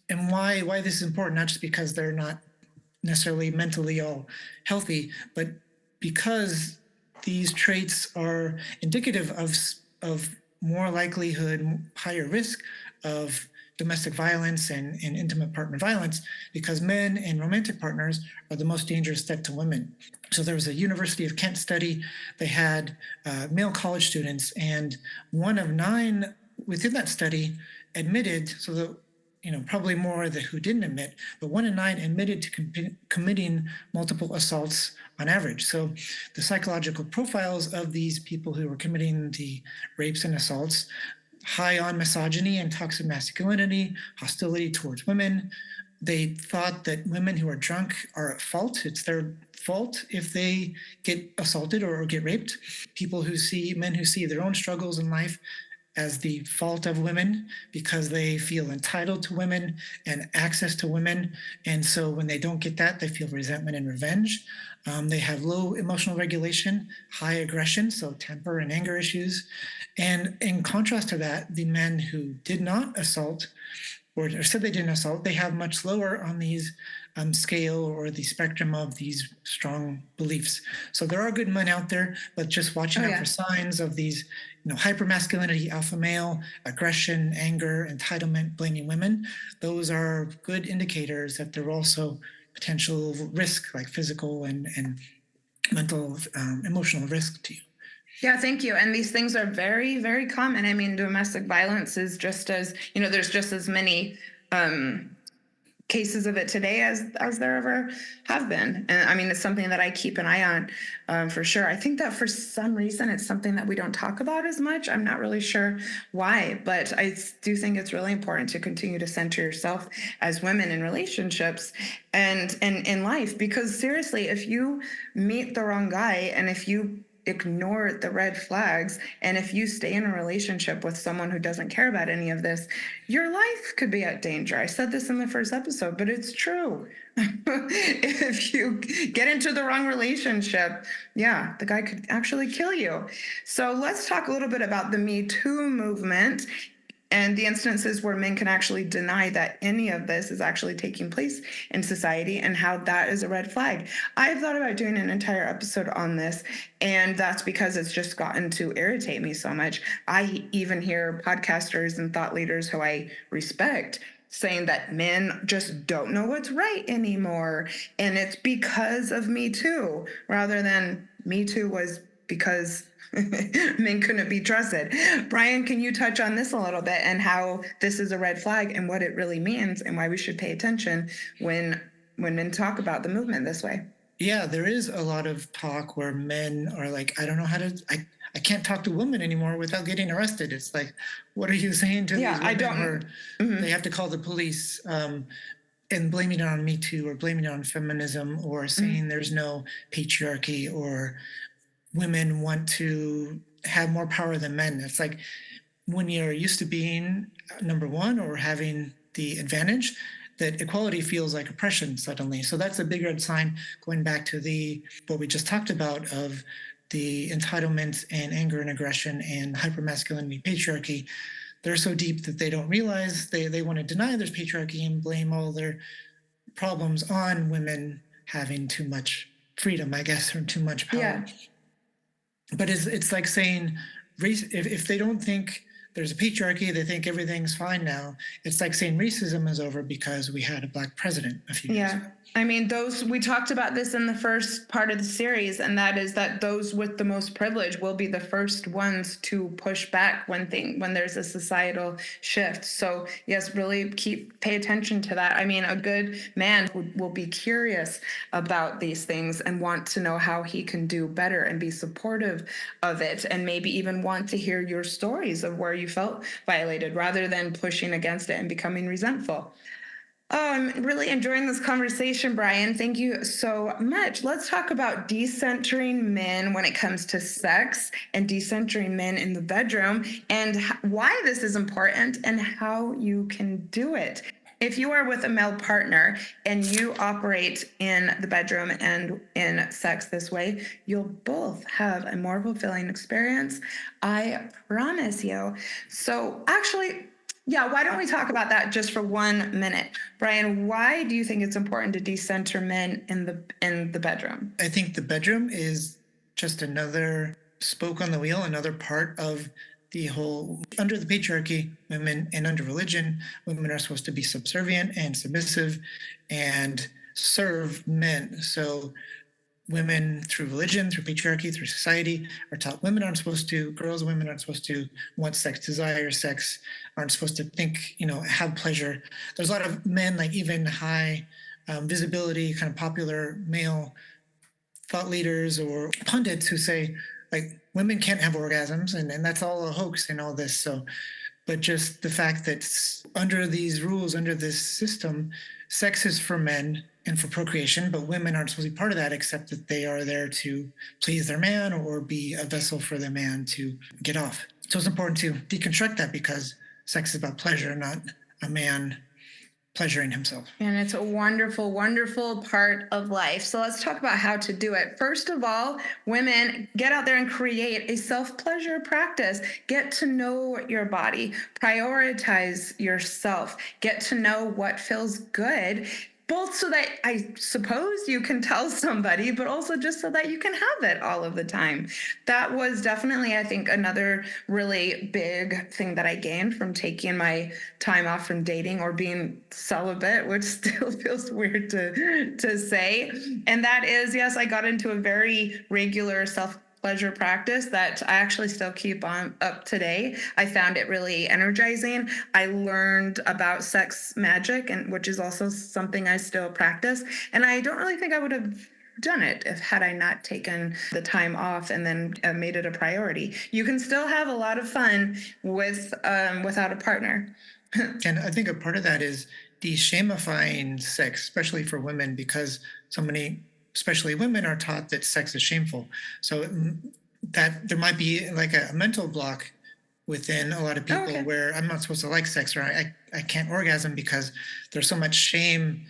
And why this is important, not just because they're not necessarily mentally all healthy, but because these traits are indicative of more likelihood, higher risk of domestic violence and intimate partner violence, because men and romantic partners are the most dangerous threat to women. So there was a University of Kent study. They had male college students, and 1 of 9 within that study admitted, so that probably more who didn't admit, but 1 in 9 admitted to committing multiple assaults on average. So the psychological profiles of these people who were committing the rapes and assaults, high on misogyny and toxic masculinity, hostility towards women. They thought that women who are drunk are at fault. It's their fault if they get assaulted or get raped. Men who see their own struggles in life as the fault of women because they feel entitled to women and access to women. And so when they don't get that, they feel resentment and revenge. They have low emotional regulation, high aggression, so temper and anger issues. And in contrast to that, the men who did not assault or said they didn't assault, they have much lower on these scale or the spectrum of these strong beliefs. So there are good men out there, but just watching out for signs of these, hypermasculinity, alpha male, aggression, anger, entitlement, blaming women. Those are good indicators that there are also potential risk, like physical and mental, emotional risk to you. Yeah, thank you. And these things are very, very common. I mean, domestic violence is just as, there's just as many cases of it today as there ever have been. And I mean, it's something that I keep an eye on for sure. I think that for some reason it's something that we don't talk about as much. I'm not really sure why, but I do think it's really important to continue to center yourself as women in relationships and in life, because seriously, if you meet the wrong guy and if you ignore the red flags. And if you stay in a relationship with someone who doesn't care about any of this, your life could be at danger. I said this in the first episode, but it's true. If you get into the wrong relationship, yeah, the guy could actually kill you. So let's talk a little bit about the Me Too movement and the instances where men can actually deny that any of this is actually taking place in society and how that is a red flag. I've thought about doing an entire episode on this, and that's because it's just gotten to irritate me so much. I even hear podcasters and thought leaders who I respect saying that men just don't know what's right anymore, and it's because of Me Too, rather than Me Too was because men couldn't be trusted. Brian, can you touch on this a little bit and how this is a red flag and what it really means and why we should pay attention when men talk about the movement this way? Yeah, there is a lot of talk where men are like, I don't know how to, I can't talk to women anymore without getting arrested. It's like, what are you saying to Yeah, these women I don't. where they have to call the police and blaming it on Me Too or blaming it on feminism or saying there's no patriarchy or women want to have more power than men. It's like when you're used to being number one or having the advantage, that equality feels like oppression suddenly. So that's a big red sign going back to the what we just talked about of the entitlement and anger and aggression and hypermasculinity, patriarchy. They're so deep that they don't realize they want to deny there's patriarchy and blame all their problems on women having too much freedom, I guess, or too much power. Yeah. But it's like saying race, if they don't think there's a patriarchy, they think everything's fine now. It's like saying racism is over because we had a black president a few years ago. I mean, we talked about this in the first part of the series, and that is that those with the most privilege will be the first ones to push back when there's a societal shift. So yes, really pay attention to that. I mean, a good man will be curious about these things and want to know how he can do better and be supportive of it, and maybe even want to hear your stories of where you felt violated rather than pushing against it and becoming resentful. Oh, I'm really enjoying this conversation, Brian. Thank you so much. Let's talk about decentering men when it comes to sex and decentering men in the bedroom and why this is important and how you can do it. If you are with a male partner and you operate in the bedroom and in sex this way, you'll both have a more fulfilling experience. I promise you. So actually, yeah, why don't we talk about that just for 1 minute? Brian, why do you think it's important to decenter men in the bedroom? I think the bedroom is just another spoke on the wheel, another part of the whole, under the patriarchy, women, and under religion, women are supposed to be subservient and submissive and serve men. So women through religion, through patriarchy, through society are taught women aren't supposed to, women aren't supposed to want sex, desire sex, aren't supposed to think, have pleasure. There's a lot of men, like even high visibility, kind of popular male thought leaders or pundits who say, like, women can't have orgasms and that's all a hoax and all this. So, but just the fact that under these rules, under this system, sex is for men and for procreation, but women aren't supposed to be part of that, except that they are there to please their man or be a vessel for the man to get off. So it's important to deconstruct that because sex is about pleasure, not a man pleasuring himself. And it's a wonderful, wonderful part of life. So let's talk about how to do it. First of all, women, get out there and create a self-pleasure practice. Get to know your body, prioritize yourself, get to know what feels good, both so that I suppose you can tell somebody, but also just so that you can have it all of the time. That was definitely, I think, another really big thing that I gained from taking my time off from dating or being celibate, which still feels weird to say. And that is, yes, I got into a very regular self-pleasure practice that I actually still keep on up today. I found it really energizing. I learned about sex magic, and which is also something I still practice. And I don't really think I would have done it had I not taken the time off and then made it a priority. You can still have a lot of fun without a partner. And I think a part of that is de-shamifying sex, especially for women, because so many, especially women, are taught that sex is shameful. So that there might be like a mental block within a lot of Oh, people okay. where I'm not supposed to like sex, or I can't orgasm because there's so much shame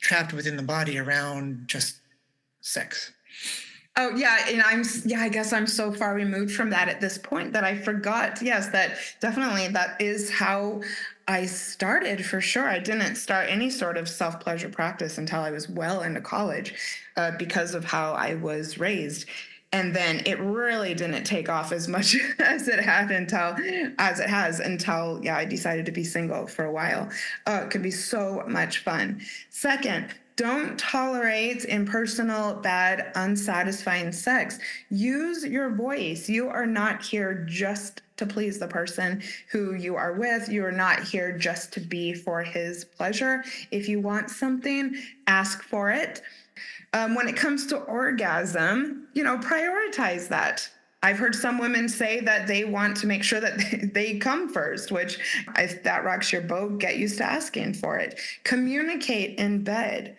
trapped within the body around just sex. Oh yeah, and yeah, I guess I'm so far removed from that at this point that I forgot. Yes, that definitely that is how I started for sure. I didn't start any sort of self-pleasure practice until I was well into college, because of how I was raised. And then it really didn't take off as much as it has until yeah, I decided to be single for a while. It could be so much fun. Second, don't tolerate impersonal, bad, unsatisfying sex. Use your voice. You are not here just to please the person who you are with. You are not here just to be for his pleasure. If you want something, ask for it. When it comes to orgasm, prioritize that. I've heard some women say that they want to make sure that they come first, which if that rocks your boat, get used to asking for it. Communicate in bed.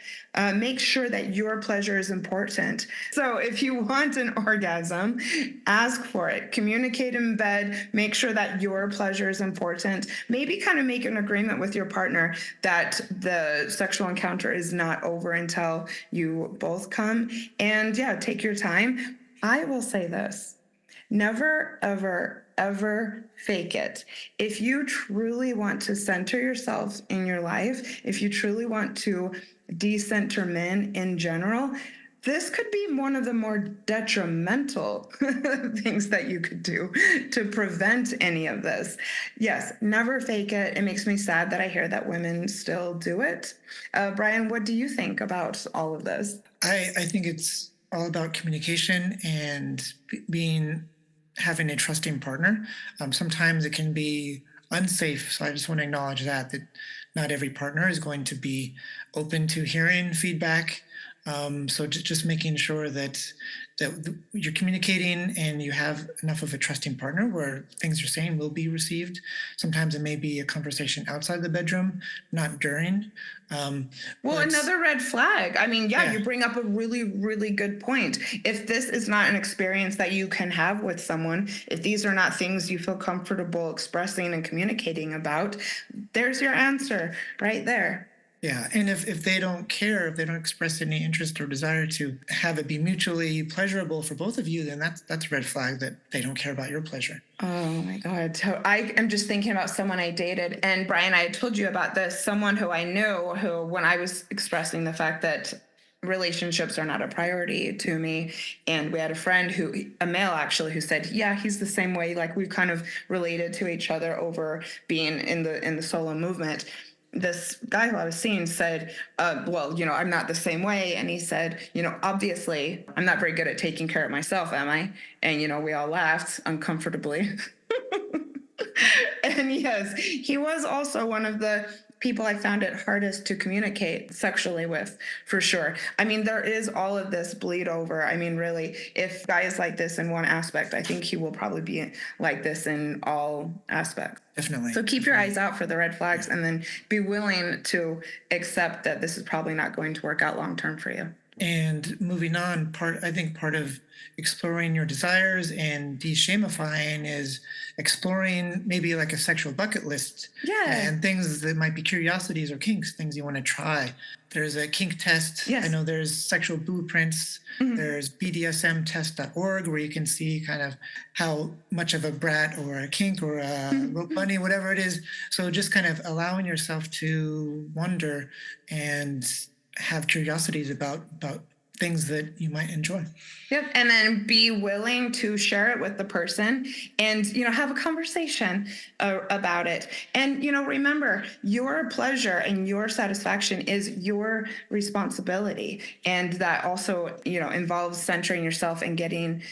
Make sure that your pleasure is important. So if you want an orgasm, ask for it. Communicate in bed. Make sure that your pleasure is important. Maybe kind of make an agreement with your partner that the sexual encounter is not over until you both come. And yeah, take your time. I will say this. Never, ever, ever fake it. If you truly want to center yourself in your life, if you truly want to decenter men in general, this could be one of the more detrimental things that you could do to prevent any of this. Yes, never fake it. It makes me sad that I hear that women still do it. Brian, what do you think about all of this? I think it's all about communication and being having a trusting partner. Sometimes it can be unsafe, so I just want to acknowledge that not every partner is going to be open to hearing feedback. So just making sure that you're communicating and you have enough of a trusting partner where things you're saying will be received. Sometimes it may be a conversation outside the bedroom, not during. Um, Well, but another red flag. I mean, yeah, yeah, you bring up a really, really good point. If this is not an experience that you can have with someone, if these are not things you feel comfortable expressing and communicating about, there's your answer right there. yeah, and if they don't care, if they don't express any interest or desire to have it be mutually pleasurable for both of you, then that's a red flag that they don't care about your pleasure. Oh my God. So I am just thinking about someone I dated. And Brian, I had told you about this, someone who I knew who, when I was expressing the fact that relationships are not a priority to me. And we had a friend a male actually, who said, yeah, he's the same way. Like we've kind of related to each other over being in the solo movement. This guy who I was seeing said, well, I'm not the same way. And he said, obviously, I'm not very good at taking care of myself, am I? And, we all laughed uncomfortably. And yes, he was also one of the people I found it hardest to communicate sexually with, for sure. I mean, there is all of this bleed over. I mean, really, if guy is like this in one aspect, I think he will probably be like this in all aspects. Definitely. So keep your eyes out for the red flags, and then be willing to accept that this is probably not going to work out long term for you. And moving on, I think part of exploring your desires and de-shamifying is exploring maybe like a sexual bucket list. Yeah. And things that might be curiosities or kinks, things you want to try. There's a kink test. Yes. I know there's sexual blueprints. Mm-hmm. There's BDSMtest.org where you can see kind of how much of a brat or a kink or a rope bunny, whatever it is. So just kind of allowing yourself to wonder and have curiosities about things that you might enjoy. Yep. And then be willing to share it with the person and, have a conversation about it. And, remember, your pleasure and your satisfaction is your responsibility. And that also, involves centering yourself and getting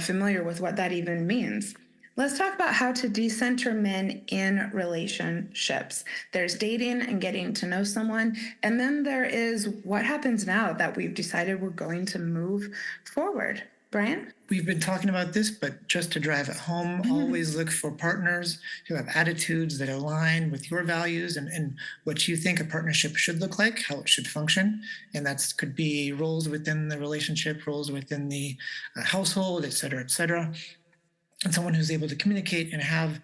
familiar with what that even means. Let's talk about how to decenter men in relationships. There's dating and getting to know someone, and then there is what happens now that we've decided we're going to move forward. Brian? We've been talking about this, but just to drive it home, always look for partners who have attitudes that align with your values and what you think a partnership should look like, how it should function. And that could be roles within the relationship, roles within the household, et cetera, et cetera. And someone who's able to communicate and have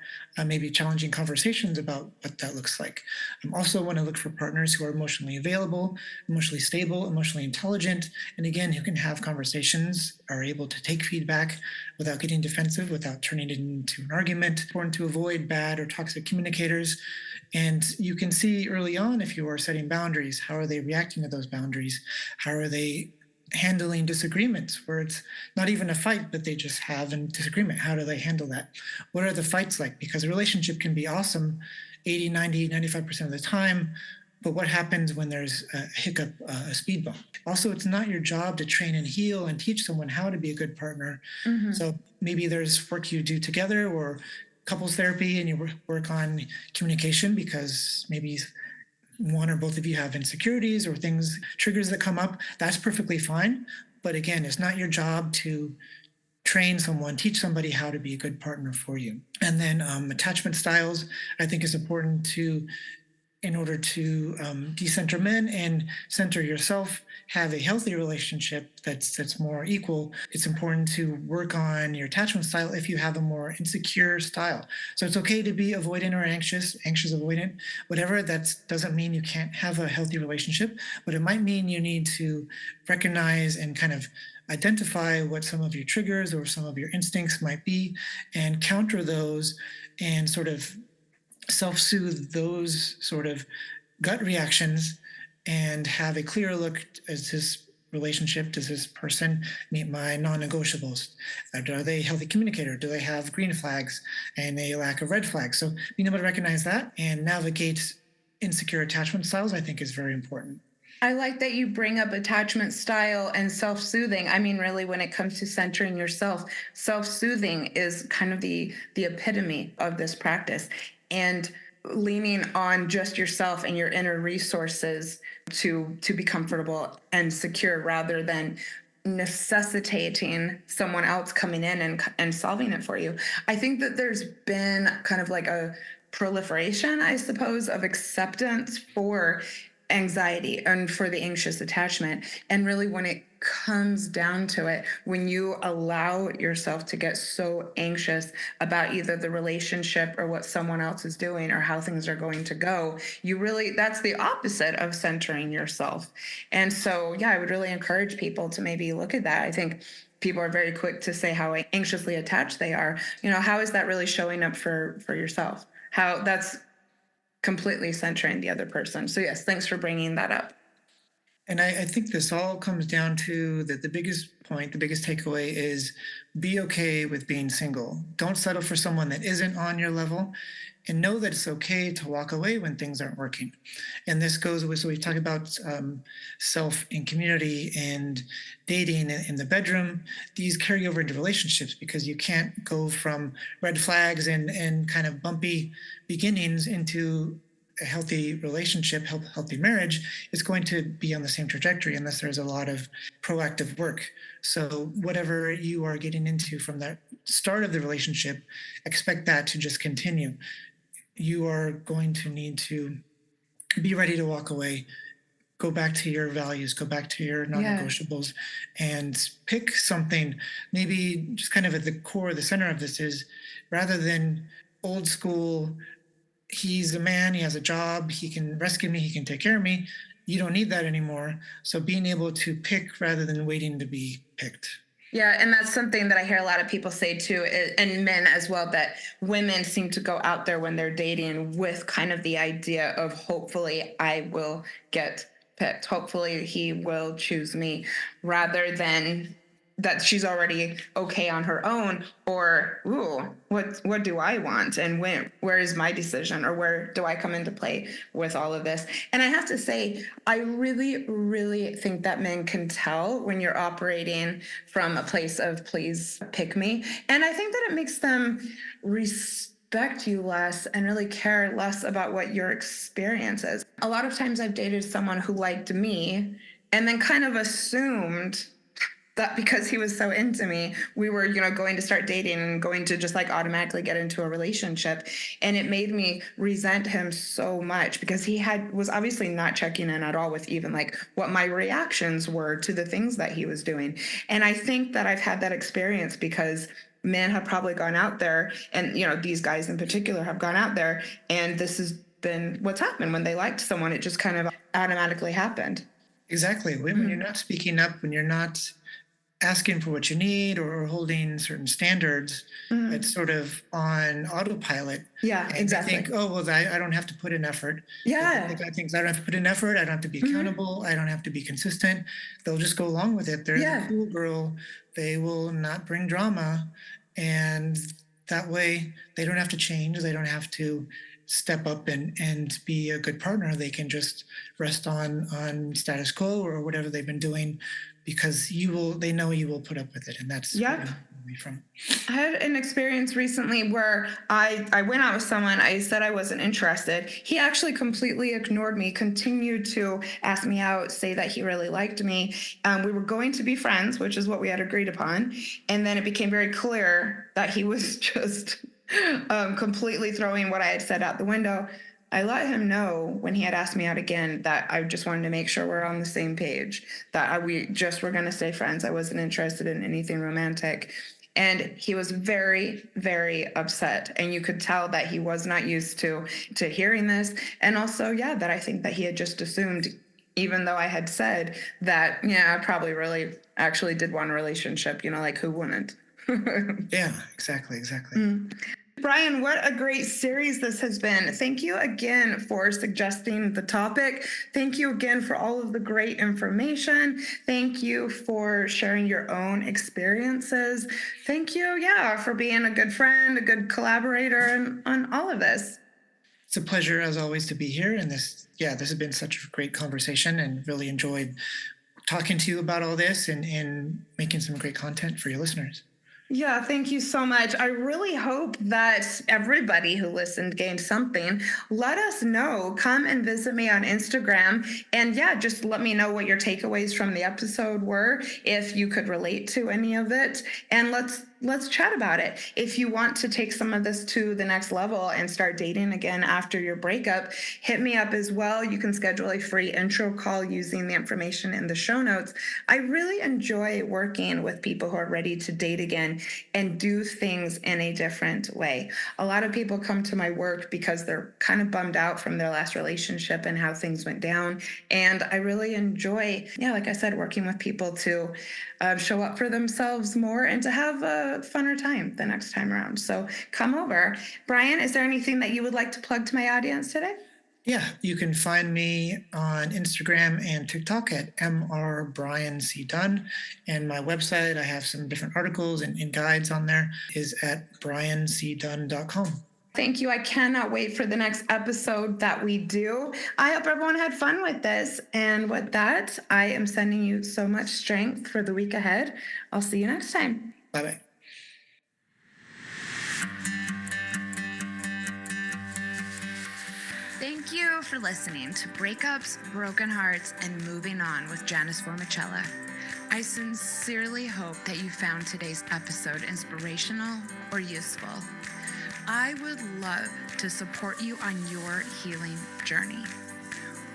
maybe challenging conversations about what that looks like. I also want to look for partners who are emotionally available, emotionally stable, emotionally intelligent, and again, who can have conversations, are able to take feedback without getting defensive, without turning it into an argument. It's important to avoid bad or toxic communicators. And you can see early on if you are setting boundaries, how are they reacting to those boundaries? How are they handling disagreements where it's not even a fight, but they just have a disagreement? How do they handle that? What are the fights like? Because a relationship can be awesome 80, 90, 95% of the time. But what happens when there's a hiccup, a speed bump? Also, it's not your job to train and heal and teach someone how to be a good partner. So maybe there's work you do together or couples therapy and you work on communication because maybe one or both of you have insecurities or things, triggers that come up. That's perfectly fine. But again, it's not your job to train someone, teach somebody how to be a good partner for you. And then attachment styles, I think is important to, in order to decenter men and center yourself, have a healthy relationship that's more equal. It's important to work on your attachment style if you have a more insecure style. So it's okay to be avoidant or anxious, avoidant, whatever. That doesn't mean you can't have a healthy relationship, but it might mean you need to recognize and kind of identify what some of your triggers or some of your instincts might be and counter those and sort of self-soothe those sort of gut reactions and have a clear look. Is this relationship, does this person meet my non-negotiables? Are they a healthy communicator? Do they have green flags and a lack of red flags? So being able to recognize that and navigate insecure attachment styles, I think, is very important. I like that you bring up attachment style and self-soothing. I mean, really, when it comes to centering yourself, self-soothing is kind of the epitome of this practice. And leaning on just yourself and your inner resources to be comfortable and secure rather than necessitating someone else coming in and solving it for you. I think that there's been kind of like a proliferation, I suppose, of acceptance for anxiety and for the anxious attachment. And really, when it comes down to it, when you allow yourself to get so anxious about either the relationship or what someone else is doing or how things are going to go, you really, that's the opposite of centering yourself. And so, yeah, I would really encourage people to maybe look at that. I think people are very quick to say how anxiously attached they are. You know, how is that really showing up for yourself? How that's completely centering the other person. So yes, thanks for bringing that up. And I think this all comes down to that the biggest point, the biggest takeaway is be okay with being single. Don't settle for someone that isn't on your level and know that it's okay to walk away when things aren't working. And this goes with, so we talk about self and community and dating in the bedroom. These carry over into relationships because you can't go from red flags and kind of bumpy beginnings into a healthy relationship, healthy marriage. Is going to be on the same trajectory unless there's a lot of proactive work. So whatever you are getting into from that start of the relationship, expect that to just continue. You are going to need to be ready to walk away, go back to your values, go back to your non-negotiables, and pick something. Maybe just kind of at the core, the center of this is, rather than old school, he's a man, he has a job, he can rescue me, he can take care of me. You don't need that anymore. So being able to pick rather than waiting to be picked. Yeah, and that's something that I hear a lot of people say too, and men as well, that women seem to go out there when they're dating with kind of the idea of hopefully I will get picked. Hopefully he will choose me, rather than that she's already okay on her own, or ooh, what do I want, and where is my decision, or where do I come into play with all of this? And I have to say, I really think that men can tell when you're operating from a place of please pick me, and I think that it makes them respect you less and really care less about what your experience is. A lot of times I've dated someone who liked me and then kind of assumed that because he was so into me, we were, going to start dating and going to just like automatically get into a relationship. And it made me resent him so much because he was obviously not checking in at all with even like what my reactions were to the things that he was doing. And I think that I've had that experience because men have probably gone out there, and these guys in particular have gone out there, and this has been what's happened when they liked someone. It just kind of automatically happened. Exactly. When you're not speaking up, when you're not asking for what you need or holding certain standards, it's sort of on autopilot. Yeah, And they exactly. think, oh, well, I don't have to put in effort. The Yeah. guy thinks I don't have to put in effort. I don't have to be accountable. I don't have to be consistent. They'll just go along with it. They're the Yeah. cool girl. They will not bring drama. And that way they don't have to change. They don't have to step up and be a good partner. They can just rest on status quo or whatever they've been doing because they know you will put up with it. And that's Yep. what me from. I had an experience recently where I went out with someone. I said I wasn't interested. He actually completely ignored me, continued to ask me out, say that he really liked me. We were going to be friends, which is what we had agreed upon. And then it became very clear that he was just completely throwing what I had said out the window. I let him know when he had asked me out again that I just wanted to make sure we're on the same page, that we just were going to stay friends. I wasn't interested in anything romantic. And he was very, very upset. And you could tell that he was not used to hearing this. And also, yeah, that I think that he had just assumed, even though I had said that, yeah, I probably really actually did want a relationship, like who wouldn't? Yeah, exactly. Brian, what a great series this has been. Thank you again for suggesting the topic. Thank you again for all of the great information. Thank you for sharing your own experiences. Thank you, for being a good friend, a good collaborator on all of this. It's a pleasure as always to be here. And this has been such a great conversation and really enjoyed talking to you about all this and making some great content for your listeners. Yeah, thank you so much. I really hope that everybody who listened gained something. Let us know. Come and visit me on Instagram. And just let me know what your takeaways from the episode were, if you could relate to any of it. And let's chat about it. If you want to take some of this to the next level and start dating again after your breakup, hit me up as well. You can schedule a free intro call using the information in the show notes. I really enjoy working with people who are ready to date again and do things in a different way. A lot of people come to my work because they're kind of bummed out from their last relationship and how things went down. And I really enjoy, like I said, working with people to show up for themselves more and to have a funner time the next time around. So come over. Brian, is there anything that you would like to plug to my audience today? Yeah, you can find me on Instagram and TikTok at mrbriancdunn. And my website, I have some different articles and guides on there, is at briancdunn.com. Thank you. I cannot wait for the next episode that we do. I hope everyone had fun with this. And with that, I am sending you so much strength for the week ahead. I'll see you next time. Bye-bye. Thank you for listening to Breakups, Broken Hearts, and Moving On with Janice Formicella. I sincerely hope that you found today's episode inspirational or useful. I would love to support you on your healing journey.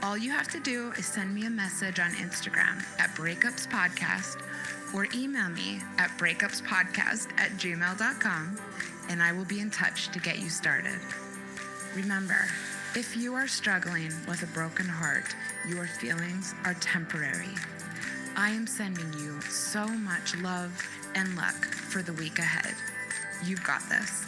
All you have to do is send me a message on Instagram at Breakups Podcast or email me at breakupspodcast@gmail.com, and I will be in touch to get you started. Remember, if you are struggling with a broken heart, your feelings are temporary. I am sending you so much love and luck for the week ahead. You've got this.